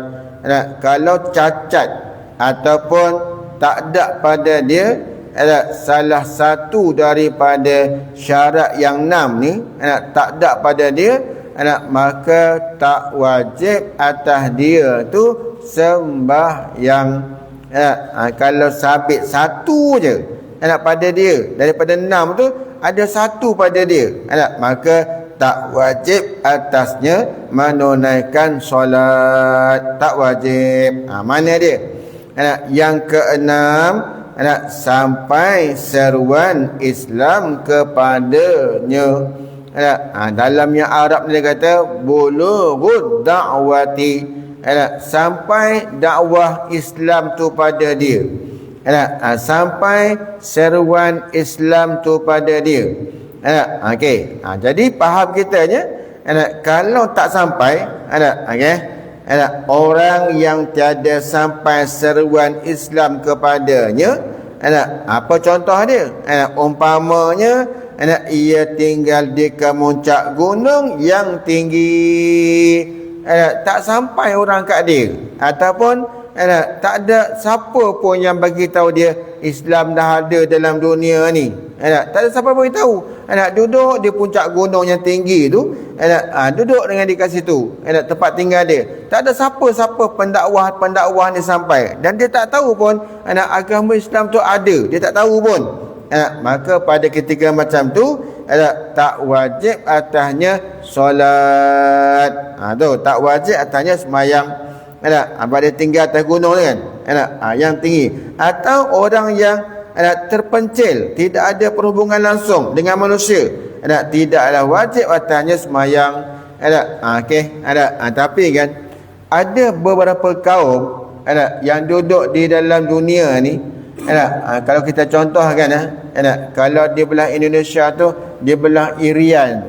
Kalau cacat ataupun tak ada pada dia salah satu daripada syarat yang 6 ni, tak ada pada dia, maka tak wajib atas dia tu sembahyang. Kalau sabit satu je pada dia daripada 6 tu, ada satu pada dia, maka tak wajib atasnya menunaikan solat. Tak wajib. Mana dia? Yang keenam, sampai seruan Islam kepadanya. Dalamnya Arab dia kata bulughud da'wati, sampai dakwah Islam tu pada dia, sampai seruan Islam tu pada dia. Okey. Jadi faham kitanya, kalau tak sampai, orang yang tiada sampai seruan Islam kepadanya, apa contoh dia? Umpamanya ia tinggal di kemuncak gunung yang tinggi. Tak sampai orang kat dia, ataupun tak ada siapa pun yang bagi tahu dia Islam dah ada dalam dunia ni. Tak ada siapa pun tahu. Duduk di puncak gunung yang tinggi tu, duduk dengan dia kat situ, tempat tinggal dia. Tak ada siapa-siapa pendakwah ni sampai, dan dia tak tahu pun agama Islam tu ada, dia tak tahu pun. Maka pada ketika macam tu tak wajib atasnya solat. Tu tak wajib atasnya semayang. Sebab dia tinggal atas gunung tu kan, yang tinggi. Atau orang yang terpencil, tidak ada perhubungan langsung dengan manusia, tidaklah wajib atasnya semayang. Okey, tapi kan ada beberapa kaum yang duduk di dalam dunia ni. Kalau kita contohkan, kalau di belah Indonesia tu, di belah Irian,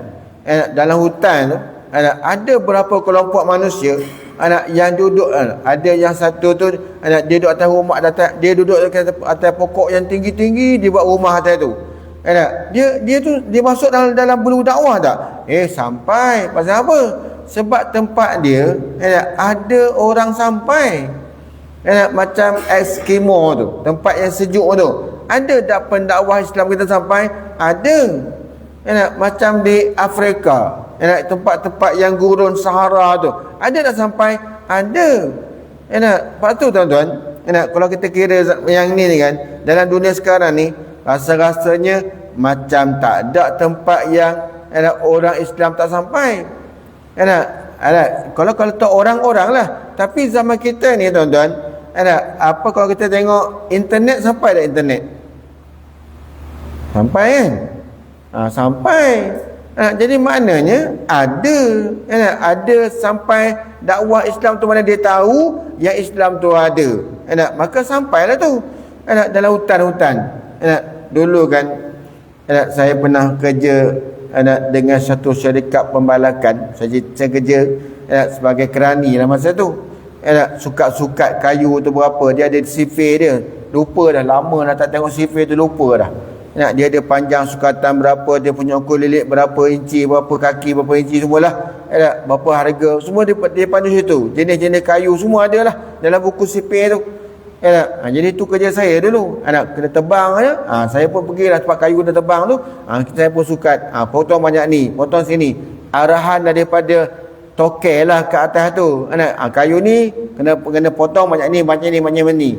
dalam hutan tu, ada berapa kelompok manusia yang duduk. Ada yang satu tu, dia duduk atas rumah, dia duduk atas pokok yang tinggi-tinggi, dia buat rumah atas tu. Dia masuk dalam bulu dakwah tak? Sampai. Pasal apa? Sebab tempat dia ada orang sampai. Macam Eskimo tu, tempat yang sejuk tu, ada tak pendakwah Islam kita sampai? Ada. Macam di Afrika, tempat-tempat yang gurun Sahara tu, ada tak sampai? Ada. Lepas tu tuan-tuan, kalau kita kira yang ni kan, dalam dunia sekarang ni, rasa-rasanya macam tak ada tempat yang orang Islam tak sampai. Kalau tak orang-orang lah. Tapi zaman kita ni tuan-tuan, kalau kita tengok internet, sampai dah internet? Sampai kan? Sampai. Jadi maknanya ada sampai dakwah Islam tu, mana dia tahu yang Islam tu ada. Maka sampailah tu dalam hutan-hutan. Dulu kan saya pernah kerja dengan satu syarikat pembalakan. Saya kerja sebagai kerani dalam masa tu. Sukat-sukat kayu tu berapa, dia ada sifir dia, lupa dah, lama dah tak tengok sifir tu, lupa dah. Dia ada panjang sukatan berapa, dia punya ukur lilit berapa inci, berapa kaki, berapa inci, semualah. Berapa harga, semua dia pandu situ. Jenis-jenis kayu semua ada lah dalam buku sifir tu. Jadi tu kerja saya dulu. Kena tebang aja. Saya pun pergilah tempat kayu kena tebang tu. Saya pun sukat. Potong banyak ni, potong sini. Arahan daripada tokel lah ke atas tu. Kayu ni kena potong banyak ni, macam ni.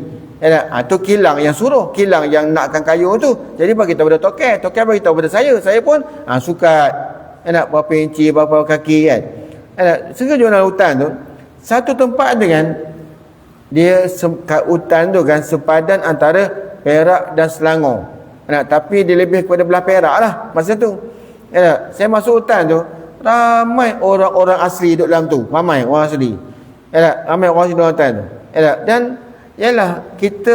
Tu kilang yang suruh, kilang yang nakkan kayu tu. Jadi bagi tahu pada tokel bagi tahu pada saya pun sukat. Berapa inci, berapa kaki kan. Sengaja dalam hutan tu, satu tempat tu kan, dia kat hutan tu kan sepadan antara Perak dan Selangor. Tapi dia lebih kepada belah Perak lah masa tu. Saya masuk hutan tu, ramai orang-orang asli duduk dalam tu. Ramai orang asli. Ramai orang asli dalam hutan tu. Dan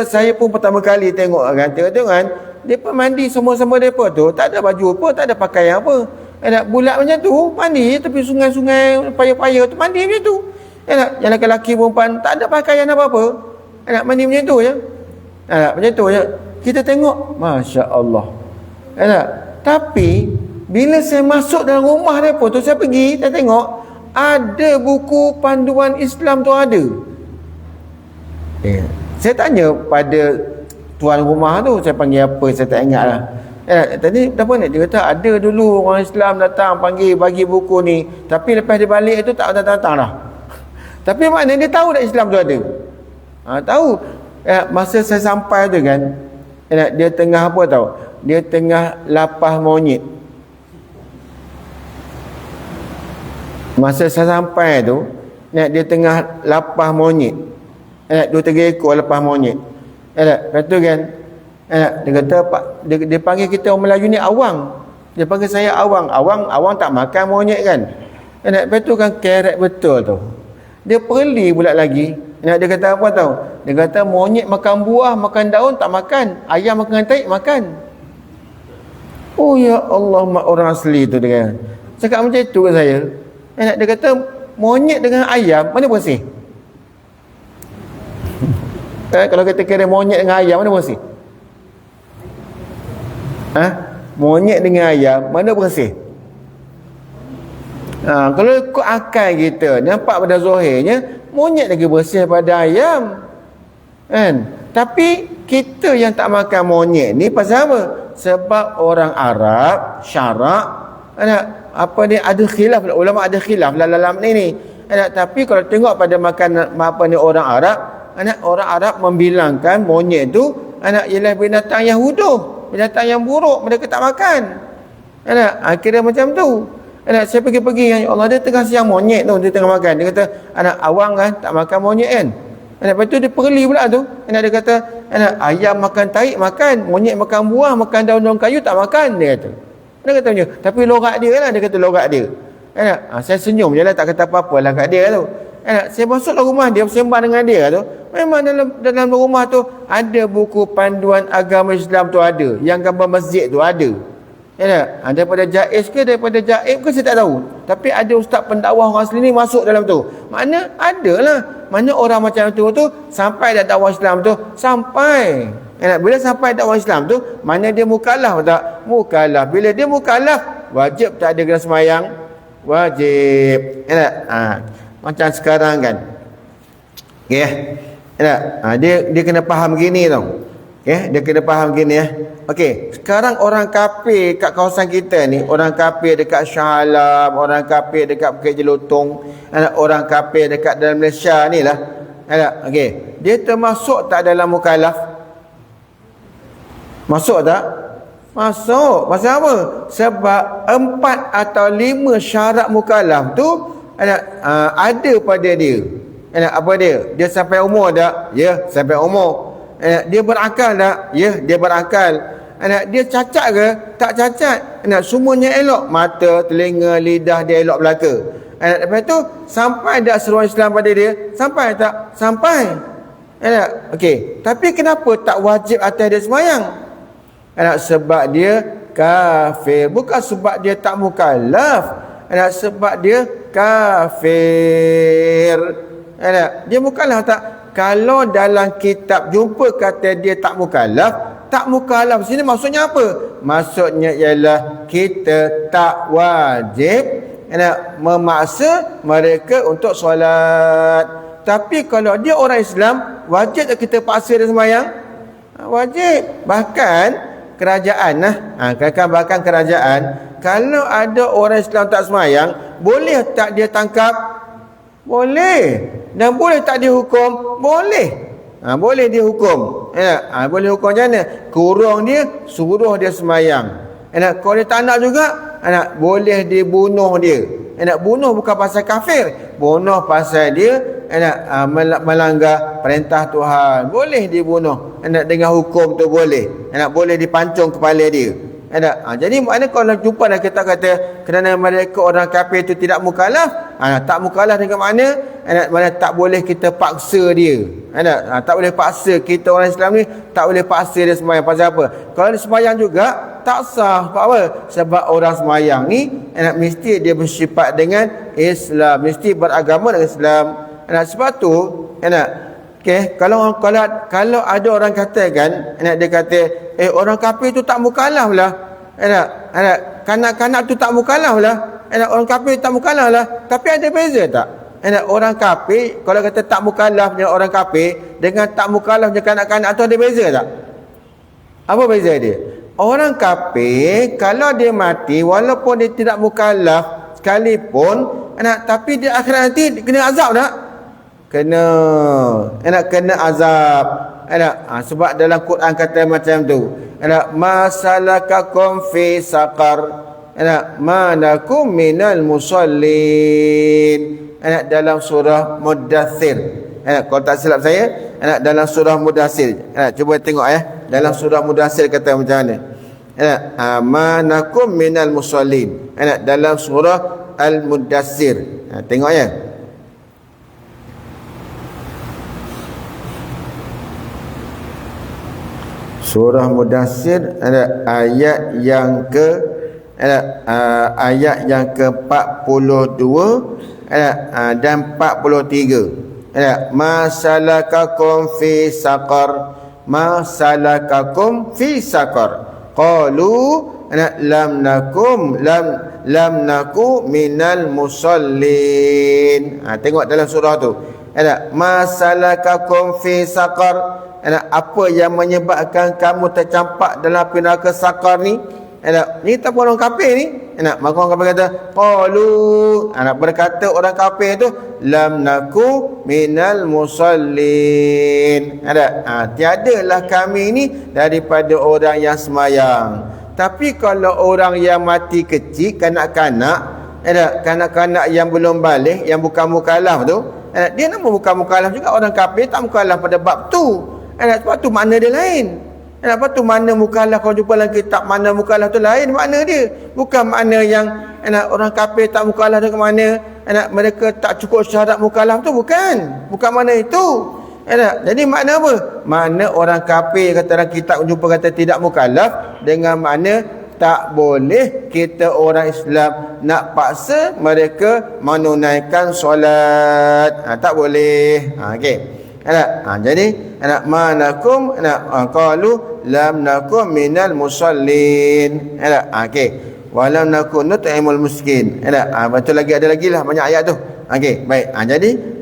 saya pun pertama kali tengok kan, mereka mandi semua-sama mereka tu, tak ada baju apa, tak ada pakaian apa. Bulat macam tu, mandi tepi sungai-sungai, payah-payah tu, mandi macam tu. Yang lelaki perempuan tak ada pakaian apa-apa. Mandi macam tu je. Macam tu je. Kita tengok, Masya Allah. Tapi bila saya masuk dalam rumah mereka tu, saya pergi, saya tengok ada buku panduan Islam tu ada. Saya tanya pada tuan rumah tu, saya panggil apa, saya tak ingat lah. Tadi apa ni, dia kata ada dulu orang Islam datang panggil bagi buku ni, tapi lepas dia balik tu tak datang-datang dah. Tapi maknanya dia tahu tak Islam tu ada. Tahu. Masa saya sampai tu kan, dia tengah apa tahu, dia tengah lapah monyet. Masa saya sampai tu, dia tengah lapah monyet. 2-3 ekor lapah monyet. Lepas tu kan, dia kata dia panggil kita orang Melayu ni awang. Dia panggil saya awang. Awang tak makan monyet kan. Lepas tu kan kerek betul tu. Dia perli pula lagi. Dia kata apa tahu? Dia kata monyet makan buah, makan daun tak makan. Ayam makan taik makan. Oh ya Allah, orang asli tu dia. Cakap macam tu ke saya. Dia kata monyet dengan ayam mana bersih? Kalau kita kira monyet dengan ayam mana bersih? Monyet dengan ayam, mana bersih? Kalau ikut akal kita, nampak pada zahirnya monyet lagi bersih pada ayam, kan? Tapi kita yang tak makan monyet ni pasal apa? Sebab orang Arab syarak, apa ni, ada khilaf, ulama ada khilaf dalam ni. Tapi kalau tengok pada makan apa ni orang Arab, orang Arab membilangkan monyet tu ialah binatang yang huduh, binatang yang buruk, mereka tak makan. Akhirnya macam tu. Saya pergi dengan Allah, dia tengah siang monyet tu, dia tengah makan. Dia kata, awang kan tak makan monyet kan? Lepas tu dia perli pula tu. Dia kata, ayam makan taik makan, monyet makan buah, makan daun-daun kayu tak makan, dia kata. Dia kata macam, tapi logat dia lah, dia kata logat dia. Saya senyum je lah, tak kata apa-apa lah kat dia tu. Saya masuklah rumah dia, bersembang dengan dia tu. Memang dalam rumah tu ada buku panduan agama Islam tu ada, yang gambar masjid tu ada. Daripada Jaiz ke daripada Jaib ke saya tak tahu, tapi ada ustaz pendakwah orang asli ni masuk dalam tu. Mana adalah, mana orang macam tu sampai dah dakwah Islam tu, sampai bila sampai dakwah Islam tu, mana dia mukallaf tak? Mukallaf. Bila dia mukallaf, wajib tak ada kena semayang? Wajib. Macam sekarang kan, dia kena faham gini tau. Dia kena faham gini sekarang orang kafir kat kawasan kita ni, orang kafir dekat Shah Alam, orang kafir dekat Bukit Jelutong, orang kafir dekat dalam Malaysia ni lah, dia termasuk tak dalam mukallaf? Masuk tak? Masuk. Pasal apa? Sebab 4 atau 5 syarat mukallaf tu ada pada dia. Apa dia? Dia sampai umur tak? Ya, sampai umur. Dia berakal tak? Ya, dia berakal. Dia cacat ke? Tak cacat. Semuanya elok. Mata, telinga, lidah dia elok belaka. Lepas tu, sampai tak seruan Islam pada dia? Sampai tak? Sampai. Tapi kenapa tak wajib atas dia semayang? Sebab dia kafir. Bukan sebab dia tak mukallaf. Sebab dia kafir. Dia mukallaf tak? Kalau dalam kitab jumpa kata dia tak mukallaf, tak mukallaf sini maksudnya apa? Maksudnya ialah kita tak wajib memaksa mereka untuk solat. Tapi kalau dia orang Islam, wajib tak kita paksa dia sembahyang? Wajib. Bahkan kerajaan bahkan kerajaan, kalau ada orang Islam tak sembahyang, boleh tak dia tangkap? Boleh. Dan boleh tak dihukum? Boleh. Boleh dihukum. Boleh hukum macam mana? Kurung dia, suruh dia semayang. Kalau dia tak nak juga, boleh dibunuh dia. Bunuh bukan pasal kafir, bunuh pasal dia melanggar perintah Tuhan. Boleh dibunuh. Dengan hukum tu boleh. Boleh dipancung kepala dia. Jadi maknanya kalau jumpa dah kita kata kerana mereka orang kafir itu tidak mukallaf, tak mukallaf dengan mana tak boleh kita paksa dia. Tak boleh paksa kita orang Islam ni, tak boleh paksa dia sembahyang. Pasal apa? Kalau dia sembahyang juga tak sah. Sebab apa? Sebab orang sembahyang ni mesti dia bersifat dengan Islam, mesti beragama dengan Islam. Sebab tu kalau ada orang katakan, dia kata orang kafir tu tak mukallaf lah, kanak-kanak tu tak mukallaf lah, orang kafir tak mukallaf lah. Tapi ada beza tak? Orang kafir kalau kata tak mukallaf dengan orang kafir, dengan tak mukallaf dengan kanak-kanak tu ada beza tak? Apa beza dia? Orang kafir kalau dia mati walaupun dia tidak mukallaf sekalipun, tapi dia akhirat nanti kena azab tak? Kena azab. Sebab dalam Quran kata macam tu, masalakakum fi saqar, manakum minal musallin. Dalam surah Mudaththir, kalau tak silap saya, dalam surah Mudaththir. Cuba tengok dalam surah Mudaththir kata macam mana. Manakum minal musallin. Dalam surah Al-Mudaththir. Tengok Surah Mudaththir ada ayat yang ke-42 dan 43. Masalakakum fi saqar, masalakakum fi saqar, qalu lam naku minal musallin. Tengok dalam surah tu. Masalakakum fi saqar. Apa yang menyebabkan kamu tercampak dalam api neraka sakar ni? Ni tak orang kafir ni. Maka orang kafir kata qalu, berkata orang kafir tu lam naku minal musallin. Tiadalah kami ni daripada orang yang semayang. Tapi kalau orang yang mati kecil, kanak-kanak, kanak-kanak yang belum balik, yang bukan mukallaf tu, dia nama bukan mukallaf juga. Orang kafir tak mukallaf pada bab tu. Sebab tu makna dia lain. Apa tu makna mukallaf? Kalau jumpa dalam kitab makna mukallaf tu lain makna dia. Bukan makna yang orang kafir tak mukallaf tu, ke mana mereka tak cukup syarat mukallaf tu, bukan. Bukan makna itu. Jadi makna apa? Makna orang kafir kata dalam kitab jumpa kata tidak mukallaf, dengan makna tak boleh kita orang Islam nak paksa mereka menunaikan solat. Tak boleh. Okey. Jadi manakum qalu lam nakum minal musallin. Okey. Walam nakun nut'imul miskin. Betul lagi, ada lagi lah banyak ayat tu. Okey, baik. Jadi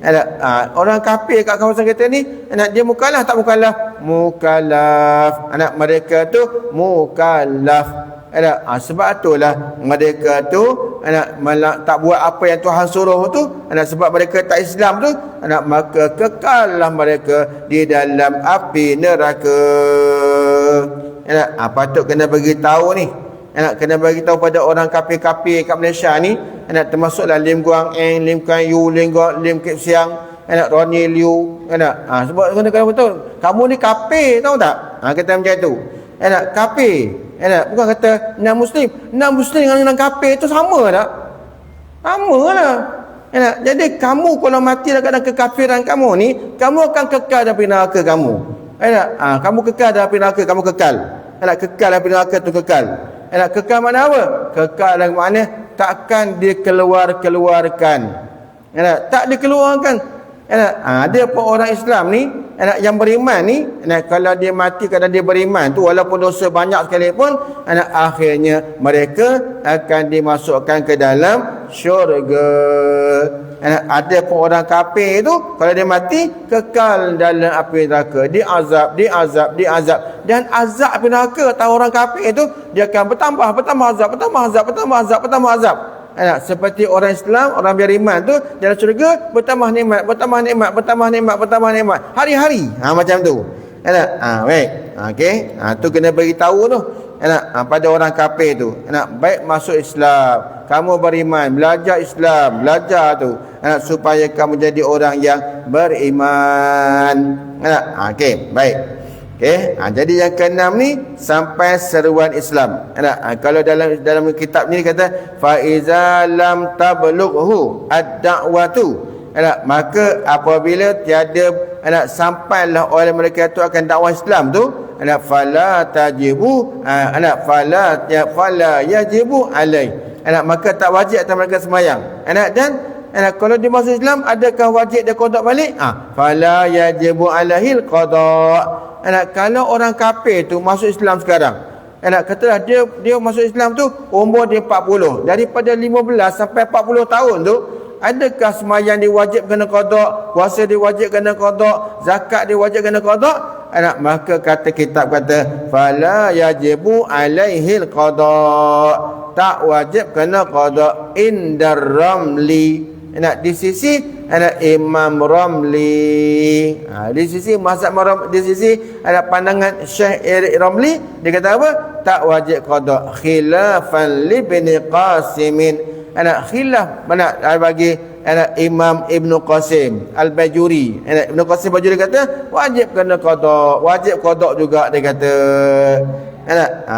orang kafir kat kawasan kita ni, dia mukallaf tak mukallaf? Mukallaf. Mereka tu mukallaf. Sebab itulah mereka tu tak buat apa yang Tuhan suruh tu, sebab mereka tak Islam tu, maka kekallah mereka di dalam api neraka. Patut kena bagi tahu ni, kena bagi tahu pada orang kafir-kafir kat Malaysia ni, termasuklah Lim Guang Eng, Lim Kuan Yew, Lim Kip Siang, Ronnie Liu, sebab kena betul, kamu ni kafir, tahu tak? Kata macam tu. Kafir. Bukan kata non-Muslim. Non-Muslim dengan kafir itu sama tak? Sama lah. Jadi kamu kalau mati dalam keadaan kekafiran kamu ni, kamu akan kekal dalam neraka kamu. Kamu kekal dalam neraka, kamu kekal. Kekal dalam neraka tu kekal. Kekal makna apa? Kekal dalam makna takkan dikeluarkan. Tak dikeluarkan. Ada pun orang Islam ni, yang beriman ni, kalau dia mati kadang dia beriman tu, walaupun dosa banyak sekalipun, akhirnya mereka akan dimasukkan ke dalam syurga. Ada pun orang kafir tu, kalau dia mati kekal dalam api neraka, diazab. Dan azab api neraka atau orang kafir tu, dia akan bertambah azab. Seperti orang Islam, orang beriman tu dalam syurga bertambah nikmat hari-hari. Macam tu. Baik. Okey. Tu kena bagi tahu tu. Pada orang kafir tu. Baik masuk Islam, kamu beriman, belajar Islam, belajar tu. Supaya kamu jadi orang yang beriman. Okey, baik. Okey, jadi yang keenam ni sampai seruan Islam. Kalau dalam kitab ni kata fa iza lam tablughu ad-da'watu, maka apabila tiada sampailah oleh mereka itu akan dakwah Islam tu, fala yajibu alai, maka tak wajib atas mereka sembahyang. Dan kalau dia masuk Islam, adakah wajib dia qada balik? Fala yajibu alaihil qada. Kalau orang kafir tu masuk Islam sekarang, katalah dia masuk Islam tu umur dia 40, daripada 15 sampai 40 tahun tu, adakah sembahyang diwajib kena qada, puasa diwajib kena qada, zakat diwajib kena qada? Maka kata kitab kata fala yajibu alaihil qada, tak wajib kena qada indar Ramli. Di sisi Imam Ramli, di sisi mazhab di sisi ada pandangan Syekh Erik Ramli, dia kata apa? Tak wajib qada, khilafan li Ibn Qasimin. Khilaf mana bagi Imam Ibn Qasim Al-Bajuri. Ibn Qasim Al-Bajuri kata wajib kena qada, wajib qada juga, dia kata.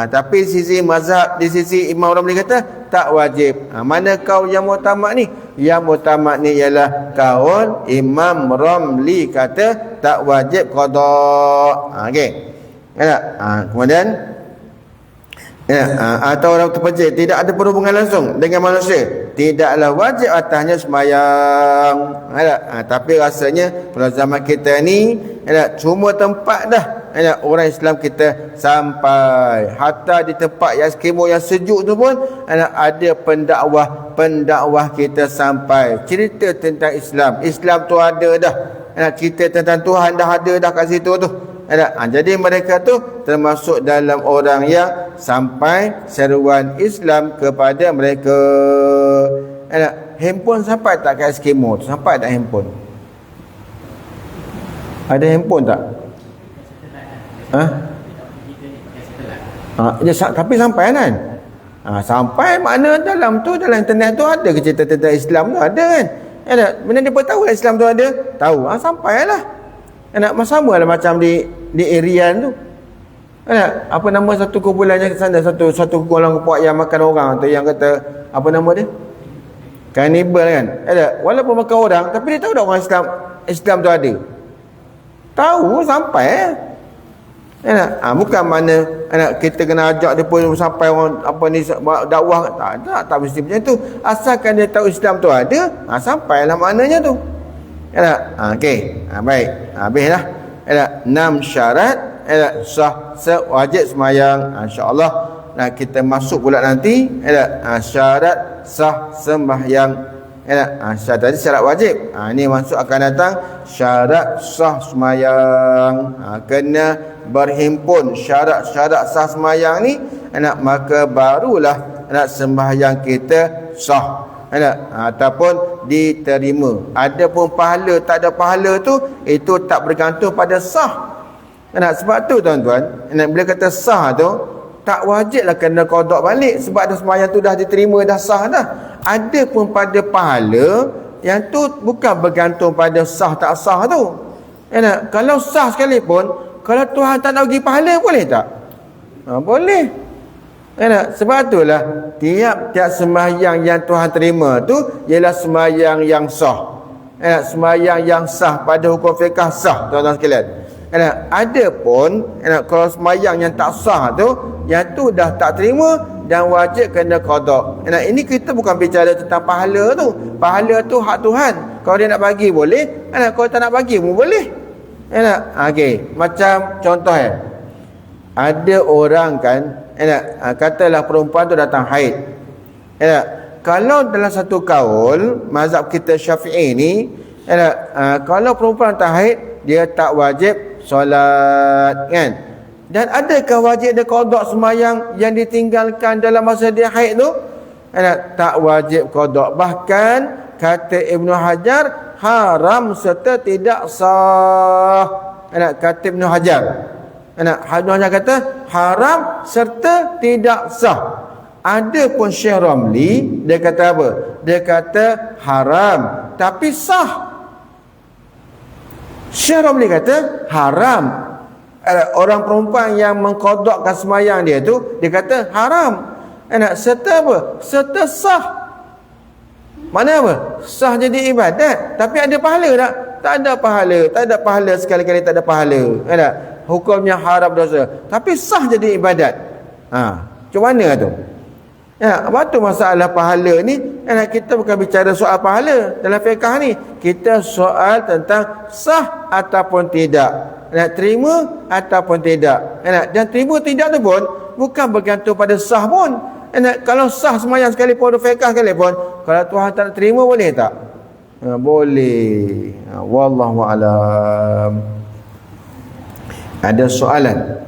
Tapi di sisi mazhab, di sisi Imam Ramli kata tak wajib. Mana kau yang muktamad ni? Yang muktamad ni ialah kaul Imam Ramli, kata tak wajib qada. Okey. Kemudian atau orang terpencil tidak ada perhubungan langsung dengan manusia, tidaklah wajib atasnya sembahyang. Tapi rasanya pada zaman kita ni cuma tempat dah orang Islam kita sampai. Hatta di tempat yang skemo yang sejuk tu pun ada pendakwah kita sampai. Cerita tentang Islam. Islam tu ada dah. Cerita tentang Tuhan dah ada dah kat situ tu. Jadi mereka tu termasuk dalam orang yang sampai seruan Islam kepada mereka. Handphone sampai tak kat skemo tu? Sampai tak handphone? Ada handphone tak? Tapi sampai kan? Sampai makna dalam internet tu ada ke cerita tentang Islam tu? Ada kan? Mana dia tahu Islam tu ada? Tahu. Sampailah. Sama lah macam di Irian tu. Apa nama satu kumpulan yang sana, satu golongan puak yang makan orang tu, yang kata apa nama dia? Kanibal kan? Walaupun makan orang, tapi dia tahu tak orang Islam tu ada. Tahu sampai. Bukan mana kita kena ajak dia pun sampai orang apa ni dakwah, tak mesti macam tu. Asalkan dia tahu Islam tu ada, sampailah maknanya tu. Okey. Baik. Habislah. 6 syarat sah wajib sembahyang. Insya-Allah kita masuk pula nanti syarat sah sembahyang. Syarat tadi syarat wajib. Ini masuk akan datang syarat sah sembahyang. Kena berhimpun syarat-syarat sah sembahyang ni, maka barulah sembahyang kita sah. Ataupun diterima. Ada pun pahala, tak ada pahala tu, itu tak bergantung pada sah. Sebab tu tuan-tuan, bila kata sah tu, tak wajiblah kena qada balik, sebab dah sembahyang tu dah diterima, dah sah dah. Ada pun pada pahala yang tu bukan bergantung pada sah tak sah tu. Kalau sah sekalipun, kalau Tuhan tak nak bagi pahala, boleh tak? Boleh. Sebab itulah tiap-tiap sembahyang yang Tuhan terima tu ialah sembahyang yang sah. Sembahyang yang sah pada hukum fiqh sah, tuan-tuan sekalian. Ada pun kalau sembahyang yang tak sah tu, yang tu dah tak terima dan wajib kena qada. Ini kita bukan bicara tentang pahala tu. Pahala tu hak Tuhan. Kalau dia nak bagi boleh, kalau tak nak bagi pun boleh. Okey, macam contoh ada orang kan, katalah perempuan tu datang haid. Kalau dalam satu kaul mazhab kita Syafi'i ni, kalau perempuan datang haid, dia tak wajib solat kan. Dan adakah wajib dia qada sembahyang yang ditinggalkan dalam masa dia haid tu? Tak wajib qada. Bahkan kata Ibnu Hajar, haram serta tidak sah. Kata Ibnu Hajar, Ibnu Hajar kata haram serta tidak sah. Ada pun Syekh Ramli, dia kata apa? Dia kata haram tapi sah. Syekh Ramli kata haram. Orang perempuan yang mengqadakkan sembahyang dia tu, dia kata haram. Serta apa? Serta sah. Mana apa? Sah jadi ibadat. Tapi ada pahala tak? Tak ada pahala. Tak ada pahala, sekali-kali tak ada pahala. Hukumnya haram dosa. Tapi sah jadi ibadat. Macam mana tu? Apa tu masalah pahala ni? Kita bukan bicara soal pahala dalam fiqh ni. Kita soal tentang sah ataupun tidak. Nak terima ataupun tidak. Dan terima tidak tu pun bukan bergantung pada sah pun. Kalau sah sembahyang sekalipun, fiqh sekalipun, kalau Tuhan tak nak terima, boleh tak? Boleh. Wallahu a'lam. Ada soalan?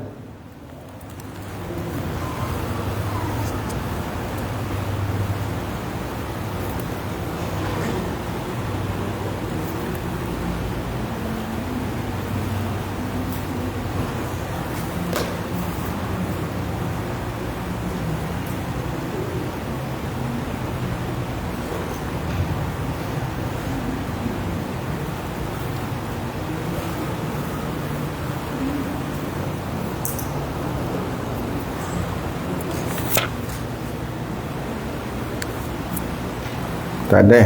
Tak ada.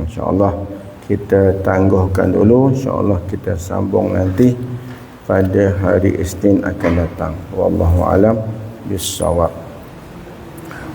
InsyaAllah kita tangguhkan dulu. InsyaAllah kita sambung nanti pada hari Isnin akan datang. Wallahu alam bissawab.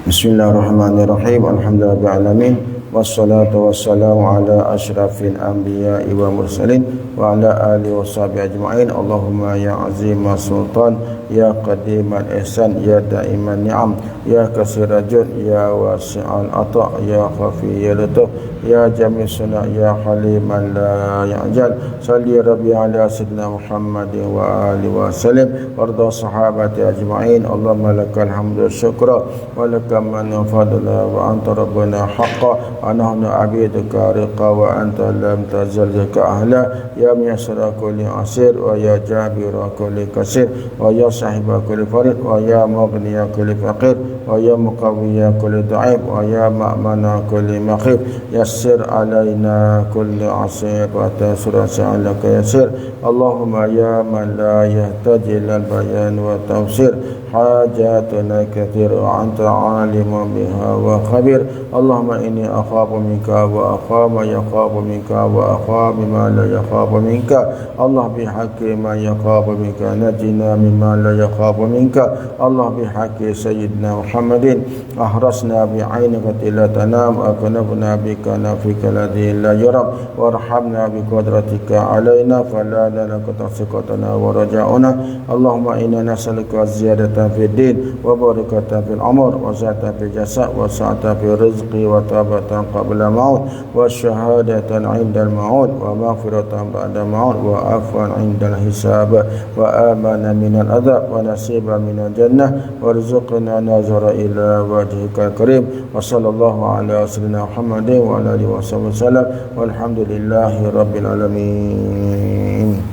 Bismillahirrahmanirrahim. Alhamdulillahirabbil alamin. wassalatu wassalamu ala asyrafil anbiya'i wa mursalin wa ala alihi wa sahbihi ajma'in. Allahumma ya azimah sultan, ya qadiman ihsan, ya da'iman ni'am, ya kasirajun, ya wasi'al ata', ya khafiyya lutuf, ya jami' sunah, ya haliman la ya'jal. Salli rabbi ala sayyidina Muhammadin wa alihi wa sallim warda sahabati ajma'in. Allahumma lakal hamdu syukra wa lakal manu fadla wa anta rabbuna haqqa wa nahnu abiduka riqa wa anta lam tazal zaka ahla ya miyasra kulli asir wa ya jabira kulli kasir wa ya sahiba kulli farid wa ya mughniya kulli faqir wa ya muqawwiya kulli da'if wa ya ma'mana kulli makhif. Yassir alaina kulli asir wa tasra sa'alaka yasir. Allahumma ya man la yahtaji lal bayan wa tafsir hajatuna kathir wa anta alimun biha wa khabir. Allahumma inni akhafu minka wa akhafu ma yakhafu minka wa akhafu ma la yakhafu minka. Allah bihaqqi ma yakhafu minka najina mimma la yakhafu minka. Allah bihaqqi sayyidina Muhammadin ahrasna bi'ainika la tanam akunafna bika nafika ladhi la yuram warhamna biqudratika alaina fala nalaka tasiqatana wa raja'una. Allahumma inna nas'aluka ziyadatan fi din wa barakatan fil umur wa ziyadatan fi jasa' wa sa'atan fi rizqi wa tabatan qabla maut wa syahadatan 'inda al-maut wa maghfiratan ba'da maut wa afwan 'inda al-hisab wa amana min al-adab wa nasiban min al-jannah warzuqna nazara ila wajhika karim. Wa sallallahu ala sayyidina Muhammadin wa ala alihi wa sahbihi wasallam walhamdulillahi rabbil alamin.